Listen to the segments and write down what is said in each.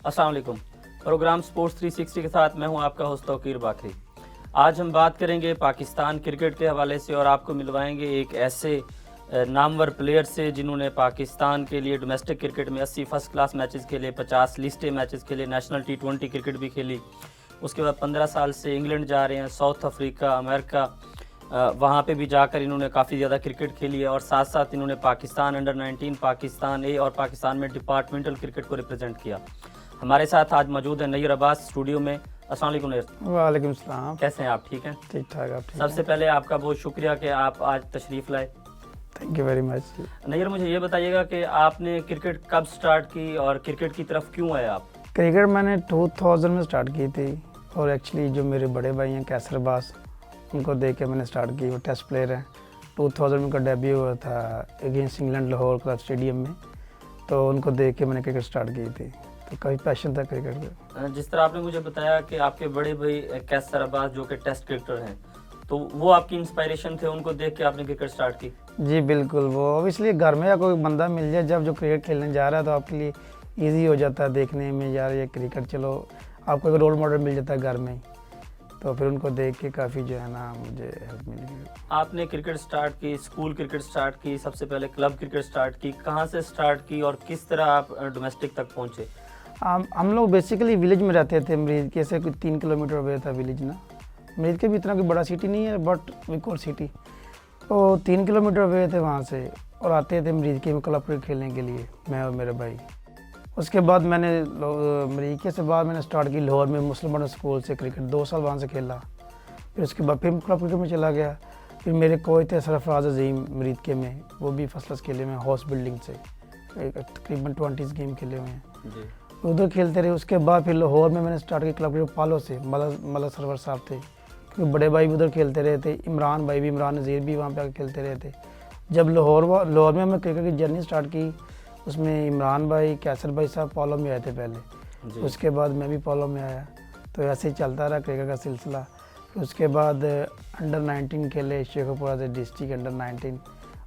अस्सलाम वालेकुम। Programme sports 360 के साथ मैं हूं आपका होस्ट तौकीर बाकरी। आज हम बात करेंगे पाकिस्तान क्रिकेट के हवाले से और आपको मिलवाएंगे एक ऐसे नामवर प्लेयर से जिन्होंने पाकिस्तान के लिए डोमेस्टिक क्रिकेट में 80 फर्स्ट क्लास मैचेस खेले, 50 लिस्टें मैचेस खेले, नेशनल T20 क्रिकेट भी खेली। उसके बाद 15 साल से इंग्लैंड जा रहे हैं, साउथ अफ्रीका, अमेरिका, वहाँ पे भी जाकर इन्होंने काफ़ी ज़्यादा क्रिकेट खेली है और साथ साथ इन्होंने पाकिस्तान अंडर-19, पाकिस्तान ए और पाकिस्तान में डिपार्टमेंटल क्रिकेट को रिप्रेजेंट किया। हमारे साथ आज मौजूद है नईर अब्बास स्टूडियो में। अस्सलाम वालेकुम नईर। वालेकुम सलाम। कैसे हैं आप? ठीक हैं? ठीक ठाक। आप ठीक सबसे पहले आपका बहुत शुक्रिया कि आप आज तशरीफ़ लाए। Thank you very much. Nayyar, मुझे ये बताइएगा कि आपने क्रिकेट कब स्टार्ट की और क्रिकेट की तरफ क्यों आए आप? क्रिकेट मैंने 2000 में स्टार्ट की थी और एक्चुअली जो मेरे बड़े भाई हैं कैसर अब्बास, उनको देख के मैंने स्टार्ट की। वो टेस्ट प्लेयर हैं। 2000 में उनका डेब्यू हुआ था against England Lahore club stadium में, तो उनको देख के मैंने क्रिकेट स्टार्ट की थी। तो काफ़ी पैशन था क्रिकेट का। जिस तरह आपने मुझे बताया कि आपके बड़े भाई कैसर अब्बास जो कि टेस्ट क्रिकेटर हैं, तो वो आपकी इंस्पायरेशन थे, उनको देख के आपने क्रिकेट स्टार्ट की? जी बिल्कुल। वो ऑब्वियसली घर में या कोई बंदा मिल जाए जब जो क्रिकेट खेलने जा रहा है तो आपके लिए ईजी हो जाता है देखने में, यार ये क्रिकेट, चलो आपको एक रोल मॉडल मिल जाता है घर में ही। तो फिर उनको देख के काफ़ी जो है ना मुझे हेल्प मिली। आपने क्रिकेट स्टार्ट की, स्कूल क्रिकेट स्टार्ट की, सबसे पहले क्लब क्रिकेट स्टार्ट की, कहाँ से स्टार्ट की और किस तरह आप डोमेस्टिक तक पहुँचे? हम लोग बेसिकली विलेज में रहते थे। मरीज के से 3 किलोमीटर अवे था विलेज ना। मरीज के भी इतना कोई बड़ा सिटी नहीं है बट विकोर सिटी, तो 3 किलोमीटर अवे थे वहाँ से। और आते थे मरीज के क्लब क्रिकेट खेलने के लिए, मैं और मेरे भाई। उसके बाद मैंने मरीके से बाद मैंने स्टार्ट की लाहौर में मुसलमान स्कूल से क्रिकेट, 2 साल वहाँ से खेला। फिर उसके बाद फिर क्लब क्रिकेट में चला गया। फिर मेरे कोच थे सरफराज अजीम मरीके में, वो भी फर्स्ट क्लास खेले हुए हैं हाउस बिल्डिंग से, तकरीबन 20 गेम खेले हुए हैं, उधर खेलते रहे। उसके बाद फिर लाहौर में मैंने स्टार्ट किया क्लब क्रिकेट पालो से। मलक सरवर साहब थे, क्योंकि बड़े भाई भी उधर खेलते रहे थे, इमरान भाई भी, इमरान नज़ीर भी वहाँ पे आकर खेलते रहे थे। जब लाहौर में हमने क्रिकेट की जर्नी स्टार्ट की, उसमें इमरान भाई, कैसर भाई साहब पालो में आए थे पहले। उसके बाद मैं भी पालो में आया, तो ऐसे ही चलता रहा क्रिकेट का सिलसिला। फिर उसके बाद अंडर-19 खेले शेखपुरा से, डिस्ट्रिक्ट अंडर-19।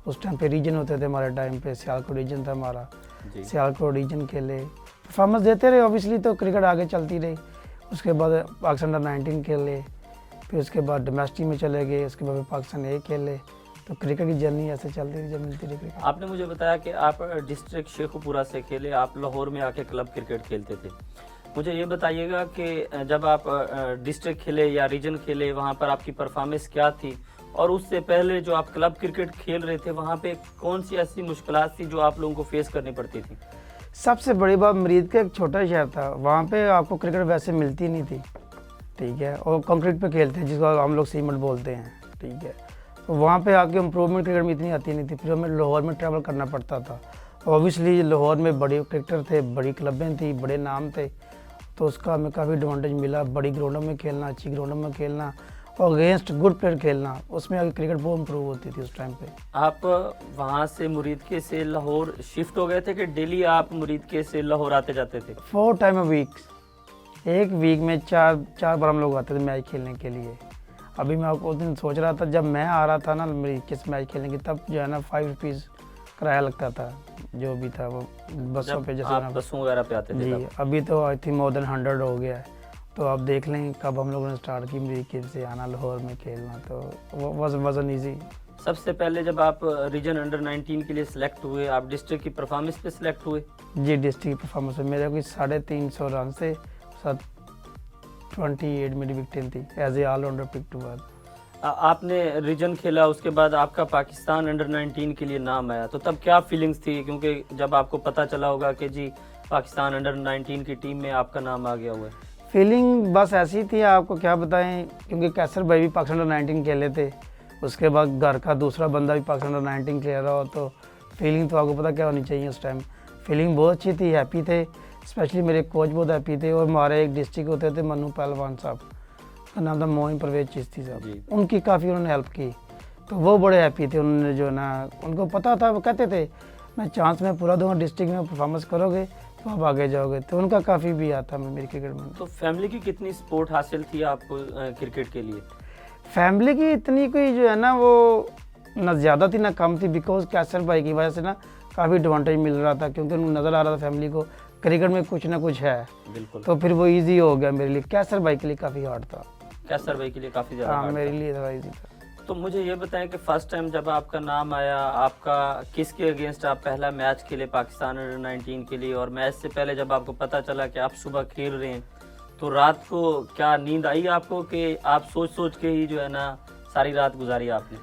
उस टाइम पे रीजन होते थे हमारे टाइम पे, सियालकोट रीजन था हमारा, सियालकोट रीजन खेले, परफॉर्मेंस देते रहे ऑब्वियसली, तो क्रिकेट आगे चलती रही। उसके बाद पाकिस्तान अंडर-19 खेले, फिर उसके बाद डोमेस्टिक में चले गए, उसके बाद पाकिस्तान ए खेले। तो क्रिकेट की जर्नी ऐसे चलती रही, जब मिलती रही क्रिकेट। आपने मुझे बताया कि आप डिस्ट्रिक्ट शेखपुरा से खेले, आप लाहौर में आके क्लब क्रिकेट खेलते थे। मुझे ये बताइएगा कि जब आप डिस्ट्रिक्ट खेले या रीजन खेले, वहाँ पर आपकी परफॉर्मेंस क्या थी, और उससे पहले जो आप क्लब क्रिकेट खेल रहे थे वहाँ पे कौन सी ऐसी मुश्किलात थी जो आप लोगों को फेस करनी पड़ती थी? सबसे बड़ी बात, मरीज का एक छोटा शहर था, वहाँ पे आपको क्रिकेट वैसे मिलती नहीं थी, ठीक है, और कंक्रीट पे खेलते हैं जिसको हम लोग सीमेंट बोलते हैं, ठीक है। तो वहाँ पे आके इम्प्रूवमेंट क्रिकेट में इतनी आती नहीं थी। फिर हमें लाहौर में ट्रैवल करना पड़ता था। ऑब्वियसली लाहौर में बड़े क्रिकेटर थे, बड़ी क्लबें थी, बड़े नाम थे, तो उसका हमें काफ़ी एडवांटेज मिला। बड़ी ग्राउंडों में खेलना, अच्छी ग्राउंडों में खेलना और अगेंस्ट गुड प्लेयर खेलना, उसमें आगे क्रिकेट बहुत इम्प्रूव होती थी उस टाइम पे। आप वहाँ से मुरीदके से लाहौर शिफ्ट हो गए थे कि डेली आप मुरीदके से लाहौर आते जाते थे? 4 टाइम अ वीक, एक वीक में चार बार हम लोग आते थे मैच खेलने के लिए। अभी मैं उस दिन सोच रहा था, जब मैं आ रहा था ना मेरी किस मैच खेलने की, तब जो है ना 5 रुपीज़ किराया लगता था, जो भी था वो बसों पे, जैसे आप बसों वगैरह पे आते थे जी। तब? अभी तो आई थिंक मोर देन 100 हो गया है। तो आप देख लें कब हम लोगों ने स्टार्ट की मेरी से आना लाहौर में खेलना, तो वजन ईजी। सबसे पहले जब आप रीजन अंडर-19 के लिए सिलेक्ट हुए, आप डिस्ट्रिक्ट की परफॉर्मेंस पे सिलेक्ट हुए? जी, डिस्ट्रिक्ट परफॉर्मेंस में मेरे कोई 350 रन से 28 मेरी विकेटें थी, as a allrounder pick to बाद। आपने रीजन खेला, उसके बाद आपका पाकिस्तान अंडर-19 के लिए नाम आया, तो तब क्या फीलिंग्स थी? क्योंकि जब आपको पता चला होगा कि जी पाकिस्तान अंडर-19 की टीम में आपका नाम आ गया हुआ है। फीलिंग बस ऐसी थी, आपको क्या बताएं, क्योंकि कैसर भाई भी पाकिस्तान अंडर-19 खेले थे। उसके बाद घर का दूसरा बंदा भी पाकिस्तान अंडर-19 खेल रहा हो, तो फीलिंग तो आपको पता क्या होनी चाहिए उस टाइम। फीलिंग बहुत अच्छी थी, हैप्पी थे, स्पेशली मेरे कोच बहुत हैप्पी थे। और हमारे एक डिस्ट्रिक्ट होते थे मन्नू पहलवान साहब, का नाम था मोइन परवेज चिश्ती साहब, उनकी काफ़ी उन्होंने हेल्प की, तो वो बड़े हैप्पी थे। उन्होंने जो ना, उनको पता था, वो कहते थे मैं चांस में पूरा दूंगा, डिस्ट्रिक्ट में परफॉर्मेंस करोगे तो आप आगे जाओगे, तो उनका काफ़ी भी आता मैं मेरी क्रिकेट में। तो फैमिली की कितनी सपोर्ट हासिल थी आपको क्रिकेट के लिए? फैमिली की इतनी कोई जो है ना वो ना ज़्यादा थी ना कम थी, बिकॉज कैसर भाई की वजह से ना काफ़ी एडवांटेज मिल रहा था, क्योंकि उनको नज़र आ रहा था फैमिली को क्रिकेट में कुछ ना कुछ है, बिल्कुल। तो फिर वो इजी हो गया मेरे लिए। कैसर भाई के लिए काफ़ी हार्ड था। कैसर भाई के लिए काफ़ी ज़्यादा हाँ hard मेरे था। लिए थोड़ा इजी था। तो मुझे ये बताएं कि फर्स्ट टाइम जब आपका नाम आया, आपका किसके अगेंस्ट आप पहला मैच खेले पाकिस्तान अंडर-19 के लिए, और मैच से पहले जब आपको पता चला कि आप सुबह खेल रहे हैं, तो रात को क्या नींद आई आपको कि आप सोच सोच के ही जो है ना सारी रात गुजारी आपने?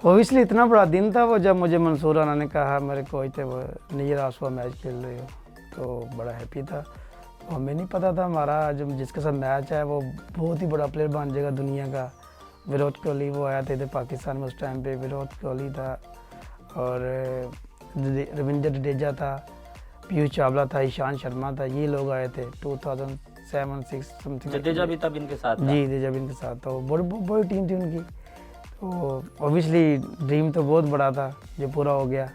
ओबियसली इतना बड़ा दिन था वो, जब मुझे मंसूर राना ने कहा, मेरे कोच थे वो, नीर आप सुबह मैच खेल रहे हो, तो बड़ा हैप्पी था। हमें नहीं पता था हमारा जो जिसके साथ मैच है वो बहुत ही बड़ा प्लेयर बन जाएगा दुनिया का। विराट कोहली वो आया थे पाकिस्तान में उस टाइम पे, विराट कोहली था और रविंद्र जडेजा था, पीयूष चावला था, ईशांत शर्मा था, ये लोग आए थे 2007-6 समथिंग। जडेजा भी तब इनके साथ था? जी जडेजा भी इनके साथ था। वो बड़ी टीम थी उनकी। तो ऑब्वियसली ड्रीम तो बहुत बड़ा था जो पूरा हो गया।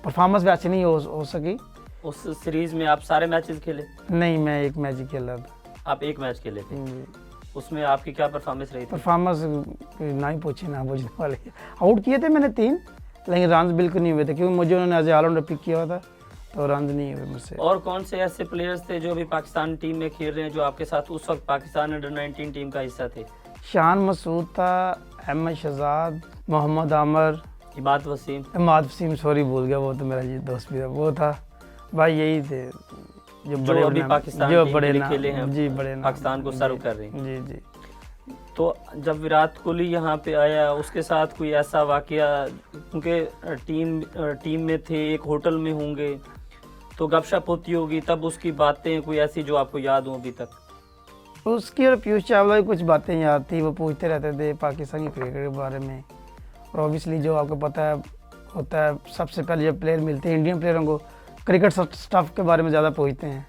परफॉर्मेंस भी अच्छी नहीं हो सकी। उस सीरीज में आप सारे मैचेस खेले? नहीं, मैं एक मैच ही खेल रहा था। आप एक मैच खेले थे? जी। उसमें आपकी क्या परफॉर्मेंस रही थी? परफॉर्मेंस ना ही पूछे ना पूछने वाले। आउट किए थे मैंने 3, लेकिन रन बिल्कुल नहीं हुए थे क्योंकि मुझे उन्होंने एज ऑलराउंडर पिक किया हुआ था, तो रन नहीं हुए मुझसे। और कौन से ऐसे प्लेयर्स थे जो अभी पाकिस्तान टीम में खेल रहे हैं जो आपके साथ उस वक्त पाकिस्तान अंडर-19 टीम का हिस्सा थे? शान मसूद था, अहमद शहजाद, मोहम्मद आमर, इमाद वसीम। इमाद वसीम, सॉरी भूल गया, वो तो मेरा जी दोस्त भी था, वो था भाई। यही थे जो बड़े अभी नाम, पाकिस्तान जो टीम बड़े के लिए नाम, खेले हैं, जी बड़े नाम, पाकिस्तान को सर्व जी, कर रहे हैं। जी जी। तो जब विराट कोहली यहाँ पे आया, उसके साथ कोई ऐसा वाकया, क्योंकि टीम में थे, एक होटल में होंगे तो गपशप होती होगी, तब उसकी बातें कोई ऐसी जो आपको याद हो अभी तक? उसकी और पीयूष चावला की कुछ बातें याद थी। वो पूछते रहते थे पाकिस्तानी क्रिकेट के बारे में। और ऑब्वियसली जो आपको पता है होता है, सबसे पहले जब प्लेयर मिलते हैं इंडियन प्लेयरों को क्रिकेट स्टफ के बारे में ज़्यादा पूछते हैं।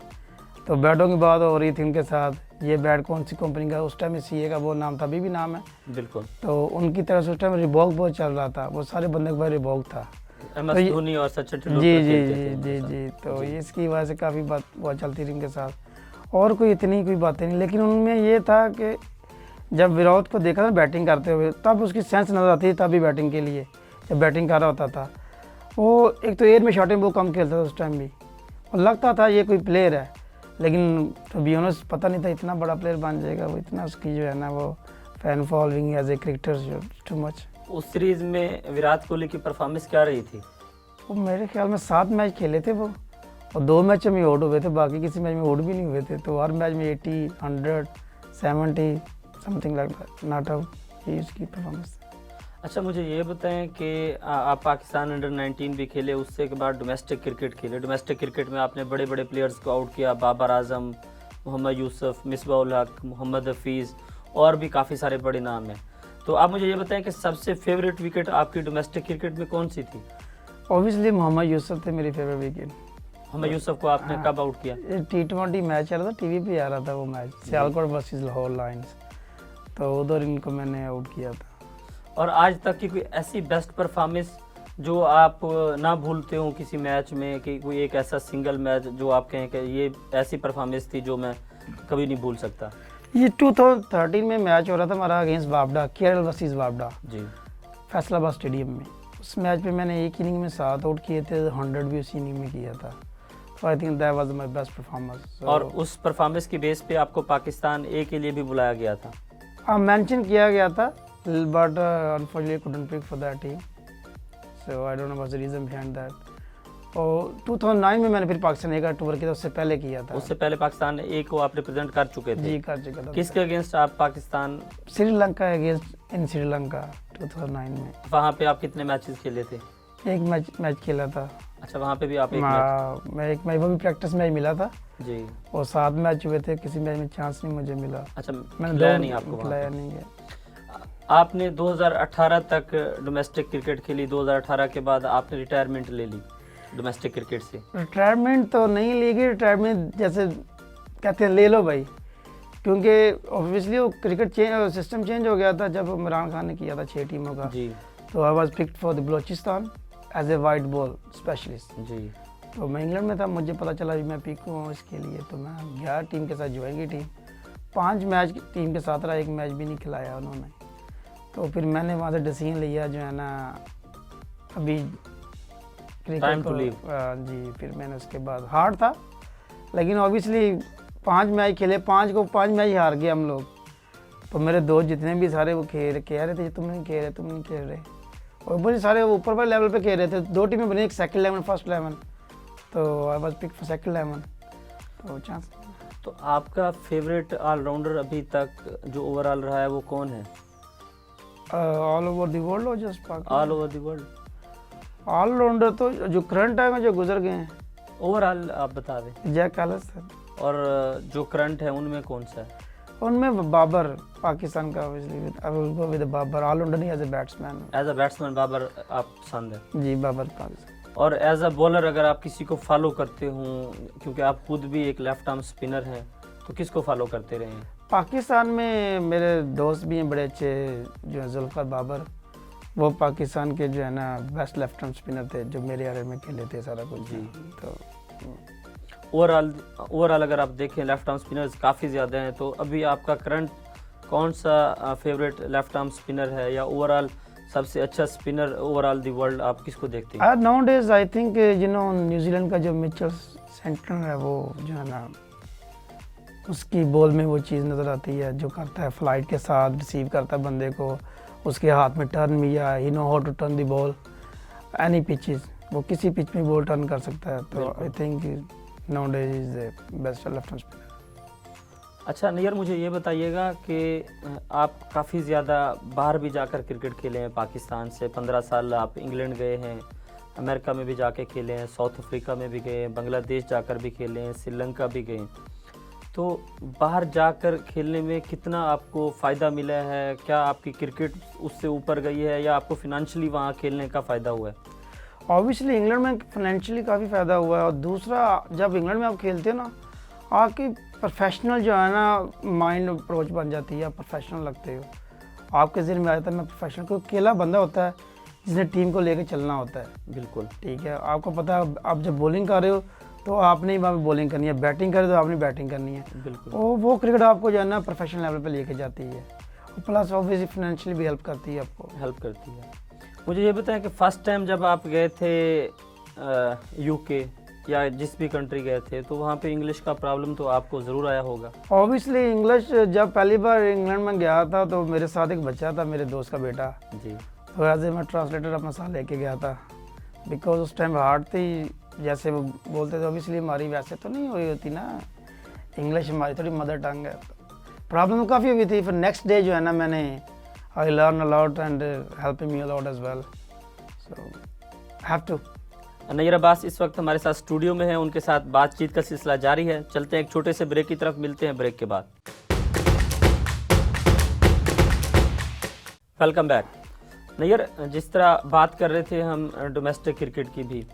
तो बैटों की बात हो रही थी उनके साथ, ये बैट कौन सी कंपनी का, उस टाइम में सीए का वो नाम था, अभी भी नाम है। बिल्कुल। तो उनकी तरफ से उस टाइम रिबॉक बहुत चल रहा था, वो सारे बंदे के पास रिबॉक था। एमएस धोनी और सचिन तेंदुलकर जी जी खेलते जी थे जी उनके जी। साथ। तो जी। इसकी वजह से काफ़ी बात वो चलती थी उनके साथ। और कोई इतनी कोई बातें नहीं, लेकिन उनमें ये था कि जब विराट को देखा था बैटिंग करते हुए, तब उसकी सेंस नज़र आती थी, तभी बैटिंग के लिए जब बैटिंग कर रहा होता था वो। एक तो एयर में शॉटिंग वो कम खेलता था उस टाइम भी, और लगता था ये कोई प्लेयर है, लेकिन तो बी ऑनेस्ट पता नहीं था इतना बड़ा प्लेयर बन जाएगा वो। इतना उसकी जो है ना वो fan following as a cricketer too much. उस सीरीज में विराट कोहली की परफॉर्मेंस क्या रही थी? वो मेरे ख्याल में 7 मैच खेले थे वो, और 2 मैच में आउट हुए थे, बाकी किसी मैच में आउट भी नहीं हुए थे। तो हर मैच में 80, 100, 70 something like that not out, ये उसकी परफॉर्मेंस। अच्छा, मुझे ये बताएं कि आप पाकिस्तान अंडर-19 भी खेले, उससे के बाद डोमेस्टिक क्रिकेट खेले। डोमेस्टिक क्रिकेट में आपने बड़े बड़े प्लेयर्स को आउट किया, बाबर आजम, मोहम्मद यूसुफ, मिसबाउल हक, मोहम्मद हफीज़, और भी काफ़ी सारे बड़े नाम हैं। तो आप मुझे ये बताएं कि सबसे फेवरेट विकेट आपकी डोमेस्टिक क्रिकेट में कौन सी थी? ऑब्वियसली मोहम्मद यूसुफ थे मेरी फेवरेट विकेट। मोहम्मद यूसुफ को आपने कब आउट किया? T20 मैच चल रहा था, टीवी पे आ रहा था वो match, Sialkot versus Lahore Lions, तो उधर इनको मैंने आउट किया था। और आज तक की कोई ऐसी बेस्ट परफॉर्मेंस जो आप ना भूलते हो किसी मैच में, कि कोई एक ऐसा सिंगल मैच जो आप कहें कि ये ऐसी परफॉर्मेंस थी जो मैं कभी नहीं भूल सकता? ये 2013 में मैच हो रहा था हमारा अगेंस्ट वापडा, केरल वर्सेस वापडा, जी, फैसलाबाद स्टेडियम में। उस मैच पे मैंने एक इनिंग में 7 आउट किए थे, 100 भी उसी इनिंग में किया था। तो I think that was my best performance. और उस परफॉर्मेंस की बेस पे आपको पाकिस्तान ए के लिए भी बुलाया गया था? हाँ, मेंशन किया गया था, but unfortunately couldn't pick for that team, so I don't know what's the reason behind that. और 2009 में मैंने फिर पाकिस्तान ए का टूर किया था, उससे पहले किया था। उससे पहले पाकिस्तान ए को आप रिप्रेजेंट कर चुके थे? जी, कर चुका था। किसके अगेंस्ट आप पाकिस्तान? श्रीलंका अगेंस्ट इन श्रीलंका 2009 में। वहाँ पे आप कितने मैचेस खेले थे? एक मैच खेला था। अच्छा, वहाँ पे भी आप एक मैच? मैं एक मैच, वो भी प्रैक्टिस मैच मिला था जी। और 7 मैच हुए थे, किसी मैच में चांस नहीं मुझे मिला। अच्छा, मैंने खिलाया नहीं आपको वहाँ खिलाया पे? नहीं है। आपने 2018 तक डोमेस्टिक क्रिकेट खेली, 2018 के बाद आपने रिटायरमेंट ले ली डोमेस्टिक क्रिकेट से? रिटायरमेंट तो नहीं लेगी, रिटायरमेंट जैसे कहते हैं ले लो भाई, क्योंकि ऑब्वियसली वो क्रिकेट सिस्टम चेंज हो गया था जब इमरान खान ने किया था 6 टीमों का। जी। तो I was picked for the Balochistan as a white ball specialist. जी। तो मैं इंग्लैंड में था, मुझे पता चला कि मैं पिक हूँ इसके लिए, तो मैं गया टीम के साथ, ज्वाइन की टीम। 5 मैच टीम के साथ रहा, एक मैच भी नहीं खिलाया उन्होंने। तो फिर मैंने वहाँ से डिसीजन लिया जो है ना, अभी Time to leave. जी। फिर मैंने उसके बाद हार्ड था, लेकिन ऑब्वियसली 5 मैच खेले, 5 मैच हार गए हम लोग। तो मेरे दोस्त जितने भी सारे वो कह रहे थे तुम नहीं खेल रहे, और बहुत सारे ऊपर वाले लेवल पे खेल रहे थे। 2 टीमें बनी, एक सेकंड 11 फर्स्ट 11, तो I was pick for second 11, तो चांस। तो आपका फेवरेट ऑलराउंडर अभी तक जो ओवरऑल रहा है वो कौन है? ऑल ओवर द वर्ल्ड और just Pakistan? All over the world. Allrounder तो जो करंट टाइम में जो गुजर गए हैं, ओवरऑल आप बता दें। जैक कालिस सर, और जो करंट है उनमें कौन सा है? उनमें बाबर पाकिस्तान का, विद बाबर ऑलराउंडर नहीं, as a batsman. As a batsman Babar आप पसंद है? जी, बाबर पाकिस्तान। और एज अ बॉलर अगर आप किसी को फॉलो करते हो, क्योंकि आप खुद भी एक लेफ्ट आर्म स्पिनर हैं, तो किसको फॉलो करते रहे हैं? पाकिस्तान में मेरे दोस्त भी हैं बड़े अच्छे, जो है जुल्फकार बाबर, वो पाकिस्तान के जो है ना बेस्ट लेफ्ट आर्म स्पिनर थे, जो मेरे एरिया में खेले थे सारा कुछ जी। तो ओवरऑल अगर आप देखें लेफ्ट आर्म स्पिनर्स काफ़ी ज़्यादा हैं, तो अभी आपका करंट कौन सा फेवरेट लेफ्ट आर्म स्पिनर है, या ओवरऑल सबसे अच्छा स्पिनर ओवरऑल दी वर्ल्ड आप किसको देखते हैं? Now days I think New Zealand का जो मिचेल सेंटनर है, वो जो है ना उसकी बॉल में वो चीज़ नज़र आती है जो करता है, फ्लाइट के साथ रिसीव करता है बंदे को, उसके हाथ में टर्न भी है, he know how to turn the ball any pitches, वो किसी पिच में बॉल टर्न कर सकता है। तो I think nowadays is the best left arm spinner. अच्छा नैयर, मुझे ये बताइएगा कि आप काफ़ी ज़्यादा बाहर भी जाकर क्रिकेट खेले हैं पाकिस्तान से। 15 साल आप इंग्लैंड गए हैं, अमेरिका में भी जाके खेले हैं, साउथ अफ्रीका में भी गए हैं, बांग्लादेश जाकर भी खेले हैं, श्रीलंका भी गए। तो बाहर जाकर खेलने में कितना आपको फ़ायदा मिला है? क्या आपकी क्रिकेट उससे ऊपर गई है, या आपको फिनंशियली वहाँ खेलने का फ़ायदा हुआ है? ऑब्वियसली इंग्लैंड में फाइनेंशियली काफ़ी फ़ायदा हुआ है, और दूसरा जब इंग्लैंड में आप खेलते हो ना, आपकी प्रोफेशनल जो है ना माइंड अप्रोच बन जाती है, आप प्रोफेशनल लगते हो, आपके ज़हन में आ जाता है मैं प्रोफेशनल, कोई अकेला बंदा होता है जिसने टीम को लेकर चलना होता है। बिल्कुल ठीक है, आपको पता है आप जब बॉलिंग कर रहे हो तो आपने ही वहाँ पे बॉलिंग करनी है, बैटिंग कर रहे हो तो आपने बैटिंग करनी है। बिल्कुल वो क्रिकेट आपको जो है ना प्रोफेशनल लेवल पे लेके जाती है, और प्लस ऑब्वियसली फाइनेंशियली भी हेल्प करती है आपको। हेल्प करती है। मुझे ये बताएं कि फ़र्स्ट टाइम जब आप गए थे यूके या जिस भी कंट्री गए थे, तो वहाँ पे इंग्लिश का प्रॉब्लम तो आपको ज़रूर आया होगा? ऑब्वियसली इंग्लिश, जब पहली बार इंग्लैंड में गया था तो मेरे साथ एक बच्चा था, मेरे दोस्त का बेटा जी, तो एज ए मैं ट्रांसलेटर अपना साथ लेके गया था, बिकॉज उस टाइम हार्ड थी, जैसे वो बोलते थे ऑब्वियसली हमारी वैसे तो नहीं हुई होती ना, इंग्लिश हमारी थोड़ी मदर टंग है, प्रॉब्लम काफ़ी हुई थी। फिर नेक्स्ट डे जो है ना मैंने I learn a lot and helping me a lot as well, so have to. Nayyar Abbas इस वक्त हमारे साथ स्टूडियो में है, उनके साथ बातचीत का सिलसिला जारी है। चलते हैं एक छोटे से ब्रेक की तरफ, मिलते हैं ब्रेक के बाद। Welcome back. नैयर, जिस तरह बात कर रहे थे हम डोमेस्टिक क्रिकेट की भी,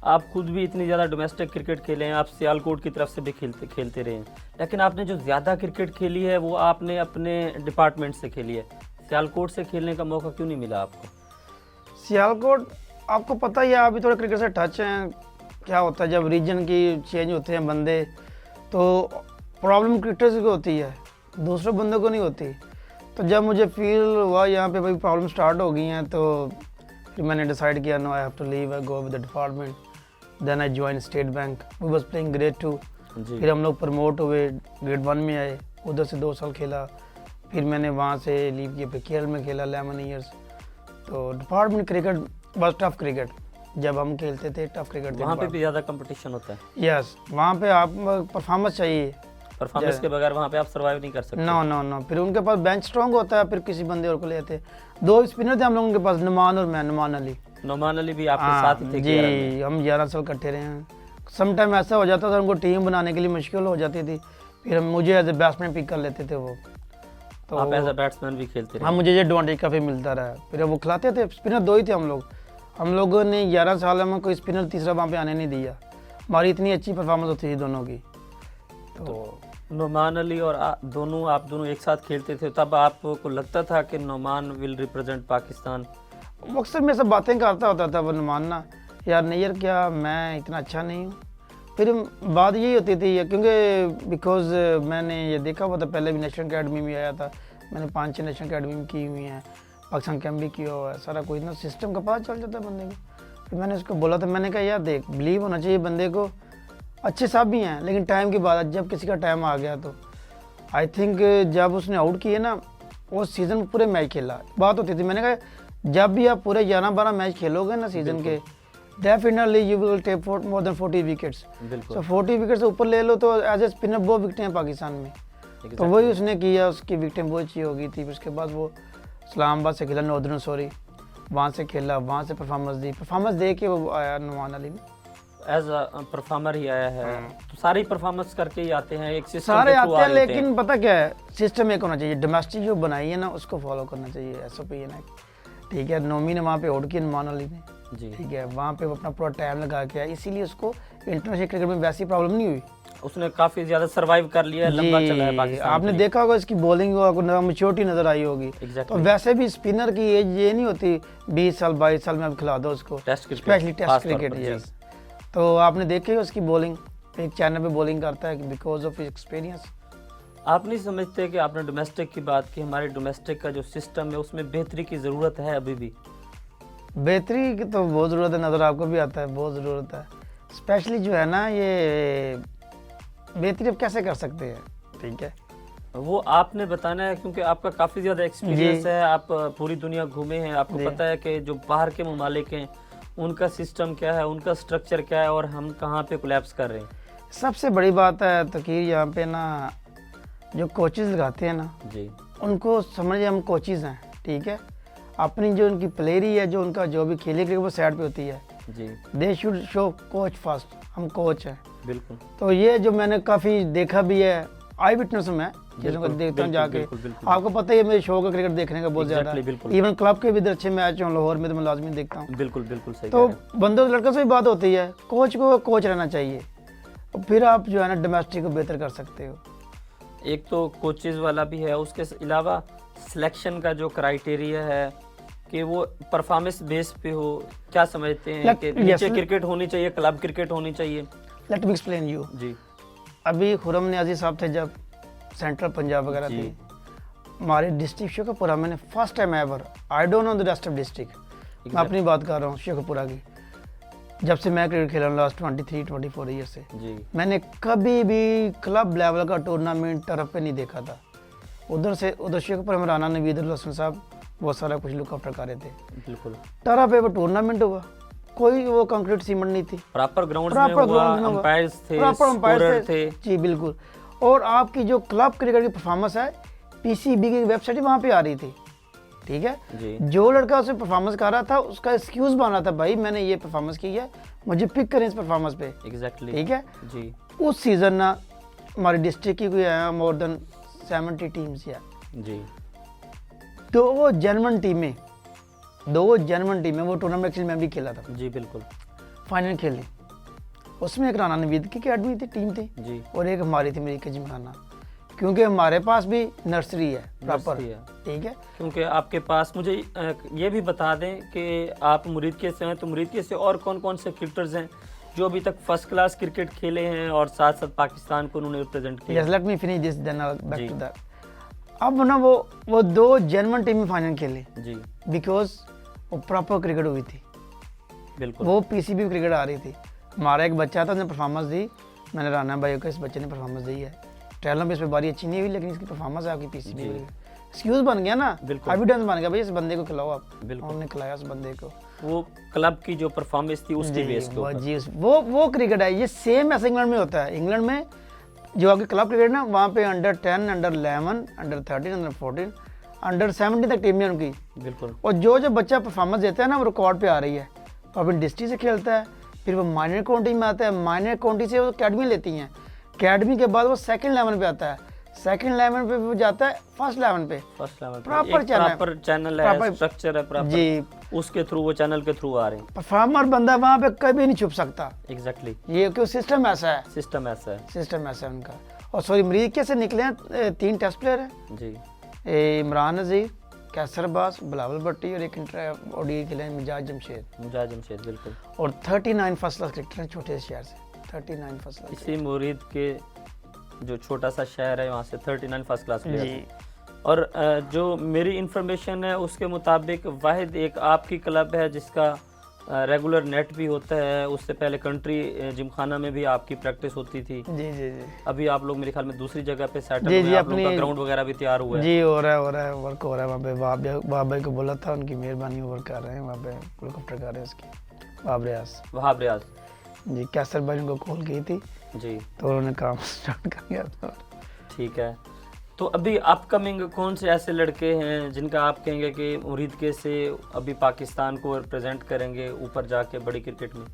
आप खुद भी इतनी ज़्यादा डोमेस्टिक क्रिकेट खेले हैं, आप सियालकोट की तरफ से भी खेलते रहे हैं, लेकिन आपने जो ज़्यादा क्रिकेट खेली है वो आपने अपने डिपार्टमेंट से खेली है। सियालकोट से खेलने का मौका क्यों नहीं मिला आपको? सियालकोट आपको पता ही है, अभी थोड़ा क्रिकेट से टच हैं, क्या होता है जब रीजन की चेंज होते हैं बंदे, तो प्रॉब्लम क्रिकेटर्स को होती है, दूसरे बंदों को नहीं होती। तो जब मुझे फील हुआ यहाँ पे भाई प्रॉब्लम स्टार्ट हो गई हैं, तो फिर मैंने डिसाइड किया no I have to leave, I go with the department. Then I join State Bank, we was playing grade 2। फिर हम लोग प्रमोट हुए, ग्रेड 1 में आए, उधर से 2 साल खेला, फिर मैंने वहाँ से लीव किया, फिर केरल में खेला 11 ईयर्स। तो डिपार्टमेंट क्रिकेट बस टफ क्रिकेट, जब हम खेलते थे टफ क्रिकेट। वहाँ पे भी ज़्यादा कंपटीशन होता है? यस, वहाँ पे आप परफॉर्मेंस चाहिए, परफॉर्मेंस के बगैर वहाँ पे आप सर्वाइव नहीं कर सकते। नो। फिर उनके पास बेंच स्ट्रॉन्ग होता है, फिर किसी बंदे और को लेते। 2 स्पिनर थे हम लोगों के पास, नुमान और मैं, नुमान अली। नोमान अली भी आपके साथ ही थे? जी, हम 11 साल इकट्ठे रहे हैं। सम टाइम ऐसा हो जाता था उनको टीम बनाने के लिए मुश्किल हो जाती थी, फिर मुझे एज ए बैट्समैन पिक कर लेते थे वो। तो आप एज ए बैट्समैन भी खेलते रहे? हाँ, मुझे ये एडवांटेज काफ़ी मिलता रहा। फिर वो खिलाते थे, स्पिनर 2 ही थे हम लोगों ने 11 साल में कोई स्पिनर तीसरा वहाँ पे आने नहीं दिया, हमारी इतनी अच्छी परफॉर्मेंस होती थी दोनों की। तो नोमान अली और आप दोनों एक साथ खेलते थे, तब आपको लगता था कि नोमान विल रिप्रेजेंट पाकिस्तान? अक्सर में सब बातें करता होता था वो नुमान ना, यार नैयर क्या मैं इतना अच्छा नहीं हूँ। फिर बात यही होती थी, क्योंकि बिकॉज मैंने ये देखा हुआ था, पहले भी नेशनल अकेडमी में आया था, मैंने 5-6 नेशनल अकेडमी में की हुई हैं, पाकिस्तान कैंप भी किया हुआ है, सारा कोई ना सिस्टम का पता चल जाता है बंदे को। फिर मैंने उसको बोला था, मैंने कहा यार देख, बिलीव होना चाहिए बंदे को, अच्छे सब भी हैं, लेकिन टाइम के बाद जब किसी का टाइम आ गया तो आई थिंक जब उसने आउट किए ना, वो सीज़न पूरे मैच खेला। बात होती थी, मैंने कहा जब भी आप पूरे 11-12 मैच खेलोगे ना सीज़न के, definitely you will take more than 40 wickets. बिल्कुल सो 40 विकेट से ऊपर ले लो तो एज ए स्पिनर वो विकेटें हैं पाकिस्तान में। तो वही उसने किया, उसकी विकेटें वो अच्छी हो गई थी। फिर उसके बाद वो इस्लामाबाद से खेला, नॉर्दर्न सॉरी, वहाँ से खेला, वहाँ से परफॉर्मेंस दे के वो आया नुमान अली में। एज अ परफॉर्मर ही आया है, तो सारी परफॉर्मेंस करके ही आते हैं, एक सिस्टम सारे के थ्रू आते हैं, आ जाते लेकिन पता क्या है, सिस्टम एक होना चाहिए। डोमेस्टिक जो बनाई है ना उसको फॉलो करना चाहिए, एसओपी है ना, ठीक है। नोमी ने वहाँ पे आउट किया नुमान अली ने, जी। ठीक है, वहाँ पे वो अपना पूरा टाइम लगा के आया, इसीलिए उसको इंटरनेशनल क्रिकेट में वैसी प्रॉब्लम नहीं हुई। उसने काफी ज्यादा सरवाइव कर लिया है, लंबा चला है पाकिस्तान आपने देखा होगा इसकी बॉलिंग को मैच्योरिटी नजर आई होगी। तो वैसे भी स्पिनर की एज ये नहीं होती 20 साल 22 साल में आप खिला दो उसको, स्पेशली टेस्ट क्रिकेट। यस, तो आपने देखी उसकी बॉलिंग, एक चैनल पे बॉलिंग करता है बिकॉज ऑफ एक्सपीरियंस। आप नहीं समझते कि आपने डोमेस्टिक की बात की, हमारे डोमेस्टिक का जो सिस्टम है उसमें बेहतरी की ज़रूरत है अभी भी? बेहतरी की तो बहुत ज़रूरत है, नज़र आपको भी आता है, बहुत ज़रूरत है। स्पेशली जो है ना, ये बेहतरी अब कैसे कर सकते हैं, ठीक है, वो आपने बताना है, क्योंकि आपका काफ़ी ज़्यादा एक्सपीरियंस है, आप पूरी दुनिया घूमे हैं, आपको पता है कि जो बाहर के ममालिक हैं उनका सिस्टम क्या है, उनका स्ट्रक्चर क्या है, और हम कहाँ पे कोलैप्स कर रहे हैं। सबसे बड़ी बात है तकीर, यहाँ पे ना जो कोचेज़ लगाते हैं ना जी, उनको समझिए हम कोचेज़ हैं, ठीक है। अपनी जो उनकी प्लेयरी है, जो उनका जो भी खेले के वो साइड पे होती है जी, they should show coach first, हम कोच हैं। बिल्कुल। तो ये जो मैंने काफ़ी देखा भी है, आई विटनेस में चीज़ों को देखता हूँ जाके। आपको पता ही है मेरे शौक है क्रिकेट देखने का बहुत ज़्यादा, इवन क्लब के भी इधर अच्छे मैच हों लाहौर में तो मैं लाजमी देखता हूँ। बिल्कुल बिल्कुल सही। तो बंदों लड़कों से भी बात होती है, कोच को कोच रहना चाहिए, फिर आप जो है ना डोमेस्टिक को बेहतर कर सकते हो। एक तो कोचेज़ वाला भी है, उसके अलावा सिलेक्शन का जो क्राइटेरिया है कि वो परफॉर्मेंस बेस पे हो, क्या समझते हैं कि नीचे क्रिकेट होनी चाहिए, क्लब क्रिकेट होनी चाहिए? Let me explain you. जी, अभी खुरम नियाजी साहब थे जब सेंट्रल पंजाब वगैरह थी, हमारे डिस्ट्रिक्ट शेखपुरा मैंने first time ever, I don't know the rest of district, मैं अपनी बात कर रहा हूँ शेखपुरा की, जब से मैं क्रिकेट खेल रहा हूँ लास्ट 23-24 ईयर से, जी, मैंने कभी भी क्लब लेवल का टूर्नामेंट टर्फ पे नहीं देखा था। उधर शेखपुरा में राना नवीद हसन साहब बहुत सारा कुछ लुक आफ्टर कर रहे थे, बिल्कुल। टर्फ पे वो टूर्नामेंट हुआ, कोई वो कंक्रीट सीमेंट नहीं थी, प्रॉपर ग्राउंड में हुआ, अंपायर्स थे, स्कोरर थे, जी बिल्कुल। और आपकी जो क्लब क्रिकेट की परफॉर्मेंस है, पीसीबी की वेबसाइट वहाँ पे आ रही थी, ठीक है जी। जो लड़का उसे परफॉर्मेंस कर रहा था उसका एक्सक्यूज बन रहा था, भाई मैंने ये परफॉर्मेंस की है, मुझे पिक करें इस परफॉर्मेंस पे, एग्जैक्टली, ठीक है जी। उस सीजन ना हमारी डिस्ट्रिक्ट की कोई आया मोर देन 70 टीम्स या जी, दो जर्मन टीमें वो टूर्नामेंट एक्चुअली मैं भी खेला था जी, बिल्कुल, फाइनल खेली, उसमें एक राना नवीद की अकेडमी थी, टीम थी जी, और एक हमारी थी मेरी जिमखाना, क्योंकि हमारे पास भी नर्सरी है प्रॉपर, ठीक है। क्योंकि आपके पास, मुझे ये भी बता दें कि आप मुरीदके से हैं, तो मुरीदके से और कौन कौन से क्रिकेटर्स हैं जो अभी तक फर्स्ट क्लास क्रिकेट खेले हैं और साथ साथ पाकिस्तान को उन्होंने रिप्रेजेंट किया? Yes, let me finish this then I will back to that. अब ना वो दो जर्मन टीम में फाइनल खेले जी, बिकॉज वो प्रॉपर क्रिकेट हुई थी, बिल्कुल, वो पीसीबी क्रिकेट आ रही थी। हमारा एक बच्चा था, उसने परफॉर्मेंस दी, मैंने राना भाई को, इस बच्चे ने परफॉर्मेंस दी है, ट्रेलर में इस पर बारी अच्छी नहीं हुई, लेकिन इसकी परफॉर्मेंस है आपकी पीसीबी में, एक्सक्यूज बन गया ना, एविडेंस बन गया, भाई इस बंदे को खिलाओ आप, उन्होंने खिलाया उस बंदे को, वो क्लब की जो परफॉर्मेंस थी उसकी बेस के ऊपर। जी, वो क्रिकेट है, ये सेम ऐसे इंग्लैंड में होता है। इंग्लैंड में जो आपकी क्लब क्रिकेट ना, वहाँ पे under 10, under 11, under 13, under 14, under 17 तक टीम है उनकी, बिल्कुल। और जो बच्चा परफॉर्मेंस देता है ना, वो रिकॉर्ड पे आ रही है, तो अपनी डिस्ट्रिक्ट से खेलता है, फिर वो माइनर काउंटी में आता है, माइनर काउंटी से वो अकेडमी लेती हैं, अकेडमी के बाद वो सेकंड लेवल पे आता है, सेकंड लेवल पे वो जाता है फर्स्ट लेवल पे, प्रॉपर चैनल है, स्ट्रक्चर है प्रॉपर जी, उसके थ्रू, वो चैनल के थ्रू आ रहे हैं। परफॉर्मर बंदा वहाँ पे कभी नहीं छुप सकता, एग्जैक्टली, ये क्यों सिस्टम ऐसा है, सिस्टम ऐसा है उनका। और सॉरी, मरीज से निकले हैं 3 टेस्ट प्लेयर हैं जी, इमरान नज़ीर, कैसर अब्बास, बिलावल भट्टी, और एक ओडीआई खेले मिजाज जमशेद, बिल्कुल। और 39 फर्स्ट क्लास क्रिकेटर हैं छोटे से शहर से, 39 फर्स्ट क्लास। इसी मुरीद के जो छोटा सा शहर है वहाँ से 39 फर्स्ट क्लास प्लेयर। और जो मेरी इंफॉर्मेशन है उसके मुताबिक वाहिद एक आपकी क्लब है जिसका रेगुलर नेट भी होता है, उससे पहले कंट्री जिमखाना में भी आपकी प्रैक्टिस होती थी। जी जी जी अभी आप लोग मेरे ख्याल में दूसरी जगह पे सेटल जी हुए, जी आप लोगों का अपनी ग्राउंड वगैरह भी तैयार हुआ है। जी हो रहा है वर्क हो रहा है वहाँ पे। वहाँ भाई को बोला था, उनकी मेहरबानी वर्क कर रहे हैं वहाँ पे, हेलीकॉप्टर कर रहे हैं उसकी। वहाब रियाज जी, कैसर भाई उनको कॉल की थी जी, तो उन्होंने काम स्टार्ट कर दिया था। ठीक है। तो अभी अपकमिंग कौन से ऐसे लड़के हैं जिनका आप कहेंगे कि मुरीद के से अभी पाकिस्तान को रिप्रेजेंट करेंगे ऊपर जाके बड़ी क्रिकेट में?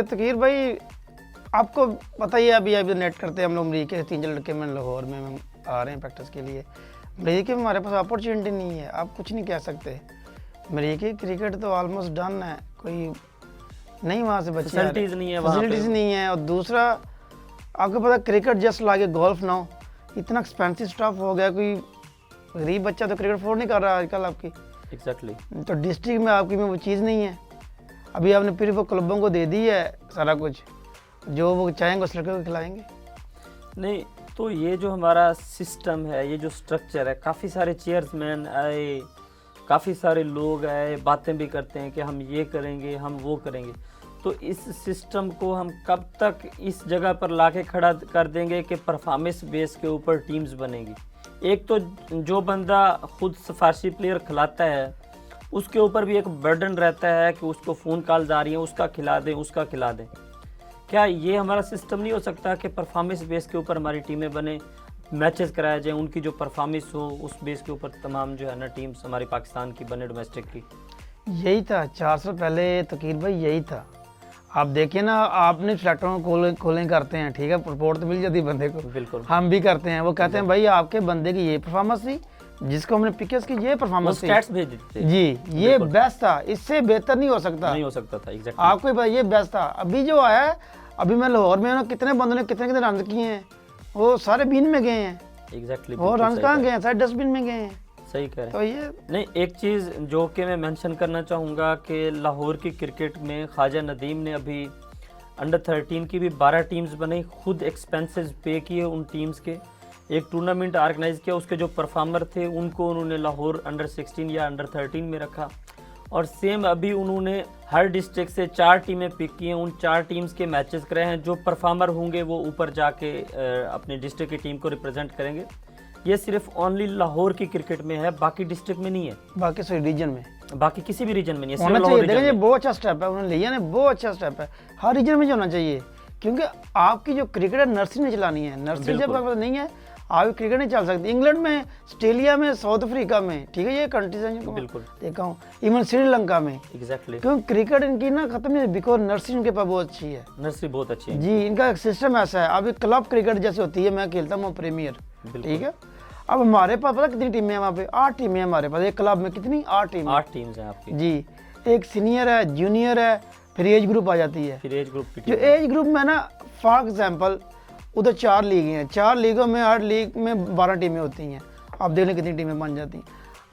तकीर भाई आपको पता ही है, अभी नेट करते हैं हम लोग। अमरीका के 3 लड़के में लाहौर में हम आ रहे हैं प्रैक्टिस के लिए। अमरीका में हमारे पास अपॉर्चुनिटी नहीं है, आप कुछ नहीं कह सकते। अमरीकी क्रिकेट तो ऑलमोस्ट डन है, कोई नहीं वहाँ से बच्चे फैसिलिटीज नहीं है वहाँ पे। फैसिलिटीज नहीं है। और दूसरा आपको पता क्रिकेट जस्ट लाके गोल्फ ना हो, इतना एक्सपेंसिव स्टफ हो गया, कोई गरीब बच्चा तो क्रिकेट अफोर्ड नहीं कर रहा आजकल आपकी। एग्जैक्टली। तो डिस्ट्रिक्ट में आपकी में वो चीज़ नहीं है। अभी आपने फिर वो क्लबों को दे दी है सारा कुछ, जो वो चाहेंगे उस लड़के को खिलाएंगे। नहीं तो ये जो हमारा सिस्टम है, ये जो स्ट्रक्चर है, काफ़ी सारे चेयरमैन आए, काफ़ी सारे लोग आए, बातें भी करते हैं कि हम ये करेंगे, हम वो करेंगे। तो इस सिस्टम को हम कब तक इस जगह पर लाके खड़ा कर देंगे कि परफॉर्मेंस बेस के ऊपर टीम्स बनेगी? एक तो जो बंदा खुद सिफारशी प्लेयर खिलाता है उसके ऊपर भी एक बर्डन रहता है कि उसको फ़ोन कॉल्स आ रही हैं, उसका खिला दें, उसका खिला दें। क्या ये हमारा सिस्टम नहीं हो सकता कि परफॉर्मेंस बेस के ऊपर हमारी टीमें बने, मैचेस कराए जाएँ, उनकी जो परफॉर्मेंस हो उस बेस के ऊपर तमाम जो है ना टीम्स हमारी पाकिस्तान की बने, डोमेस्टिक की? यही था 4 साल पहले तकीर भाई, यही था। आप देखिए ना, आपने प्लेटफॉर्म कॉलिंग करते हैं, ठीक है, रिपोर्ट तो मिल जाती है बंदे को। बिल्कुल। हम भी करते हैं, वो कहते हैं भाई आपके बंदे की ये परफॉर्मेंस थी, जिसको हमने पिक उसकी ये परफॉर्मेंस थी, स्टैट्स भेज देते थे। जी ये बेस्ट था, इससे बेहतर नहीं हो सकता, नहीं हो सकता था। एग्जैक्टली। आपको ही पता ये बेस्ट था। अभी जो आया है, अभी मैं लाहौर में ना, कितने बंदों ने कितने कितने रन किए हैं, वो सारे बिन में गए हैं। एग्जैक्टली। और रन कहाँ गए हैं? सारे डस्टबिन में गए हैं। सही कह रहे हैं। तो ये नहीं, एक चीज़ जो कि मैं मेंशन करना चाहूँगा कि लाहौर की क्रिकेट में ख्वाजा नदीम ने अभी अंडर 13 की भी 12 टीम्स बनाई, खुद एक्सपेंसेस पे किए उन टीम्स के, एक टूर्नामेंट ऑर्गेनाइज किया, उसके जो परफॉर्मर थे उनको उन्होंने लाहौर अंडर 16 या अंडर 13 में रखा। और सेम अभी उन्होंने हर डिस्ट्रिक्ट से 4 टीमें पिक की हैं, उन 4 टीम्स के मैचेस कराए हैं। जो परफॉर्मर होंगे वो ऊपर जाके अपने डिस्ट्रिक्ट की टीम को रिप्रेजेंट करेंगे। ये सिर्फ ओनली लाहौर की क्रिकेट में है, बाकी डिस्ट्रिक्ट में नहीं है, बाकी सभी रीजन में, बाकी किसी भी रीजन में नहीं है, होना सिर्फ चाहिए। लाहौर देखिए ये रीजन में। बहुत अच्छा स्टेप है उन्होंने लिया, ने बहुत अच्छा स्टेप है, हर रीजन में जो होना चाहिए। क्योंकि आपकी जो क्रिकेट है नर्सरी नहीं चलानी है, नर्सरी जब आपके पास नहीं है आप क्रिकेट नहीं चल सकती। इंग्लैंड में, ऑस्ट्रेलिया में, साउथ अफ्रीका में, ठीक है, ये कंट्रीज हैं जिनको बिल्कुल देखा हूँ, इवन श्रीलंका में। एग्जैक्टली। क्योंकि क्रिकेट इनकी ना खत्म नहीं, बिकॉज नर्सरी इनके पास बहुत अच्छी है। नर्सरी बहुत अच्छी है जी, इनका एक सिस्टम ऐसा है। अभी क्लब क्रिकेट जैसे होती है, मैं खेलता हूँ प्रीमियर, ठीक है। अब हमारे पास पता कितनी टीमें हैं वहाँ पे? 8 टीमें हैं हमारे पास एक क्लब में। कितनी? 8 टीमें। 8 टीम्स हैं आपकी जी, एक सीनियर है, जूनियर है, फिर एज ग्रुप आ जाती है। फिर एज ग्रुप की जो एज ग्रुप में ना, फॉर एग्जांपल उधर 4 लीगें हैं, 4 लीगों में, हर लीग में 12 टीमें होती हैं। आप देख लें कितनी टीमें बन जाती हैं।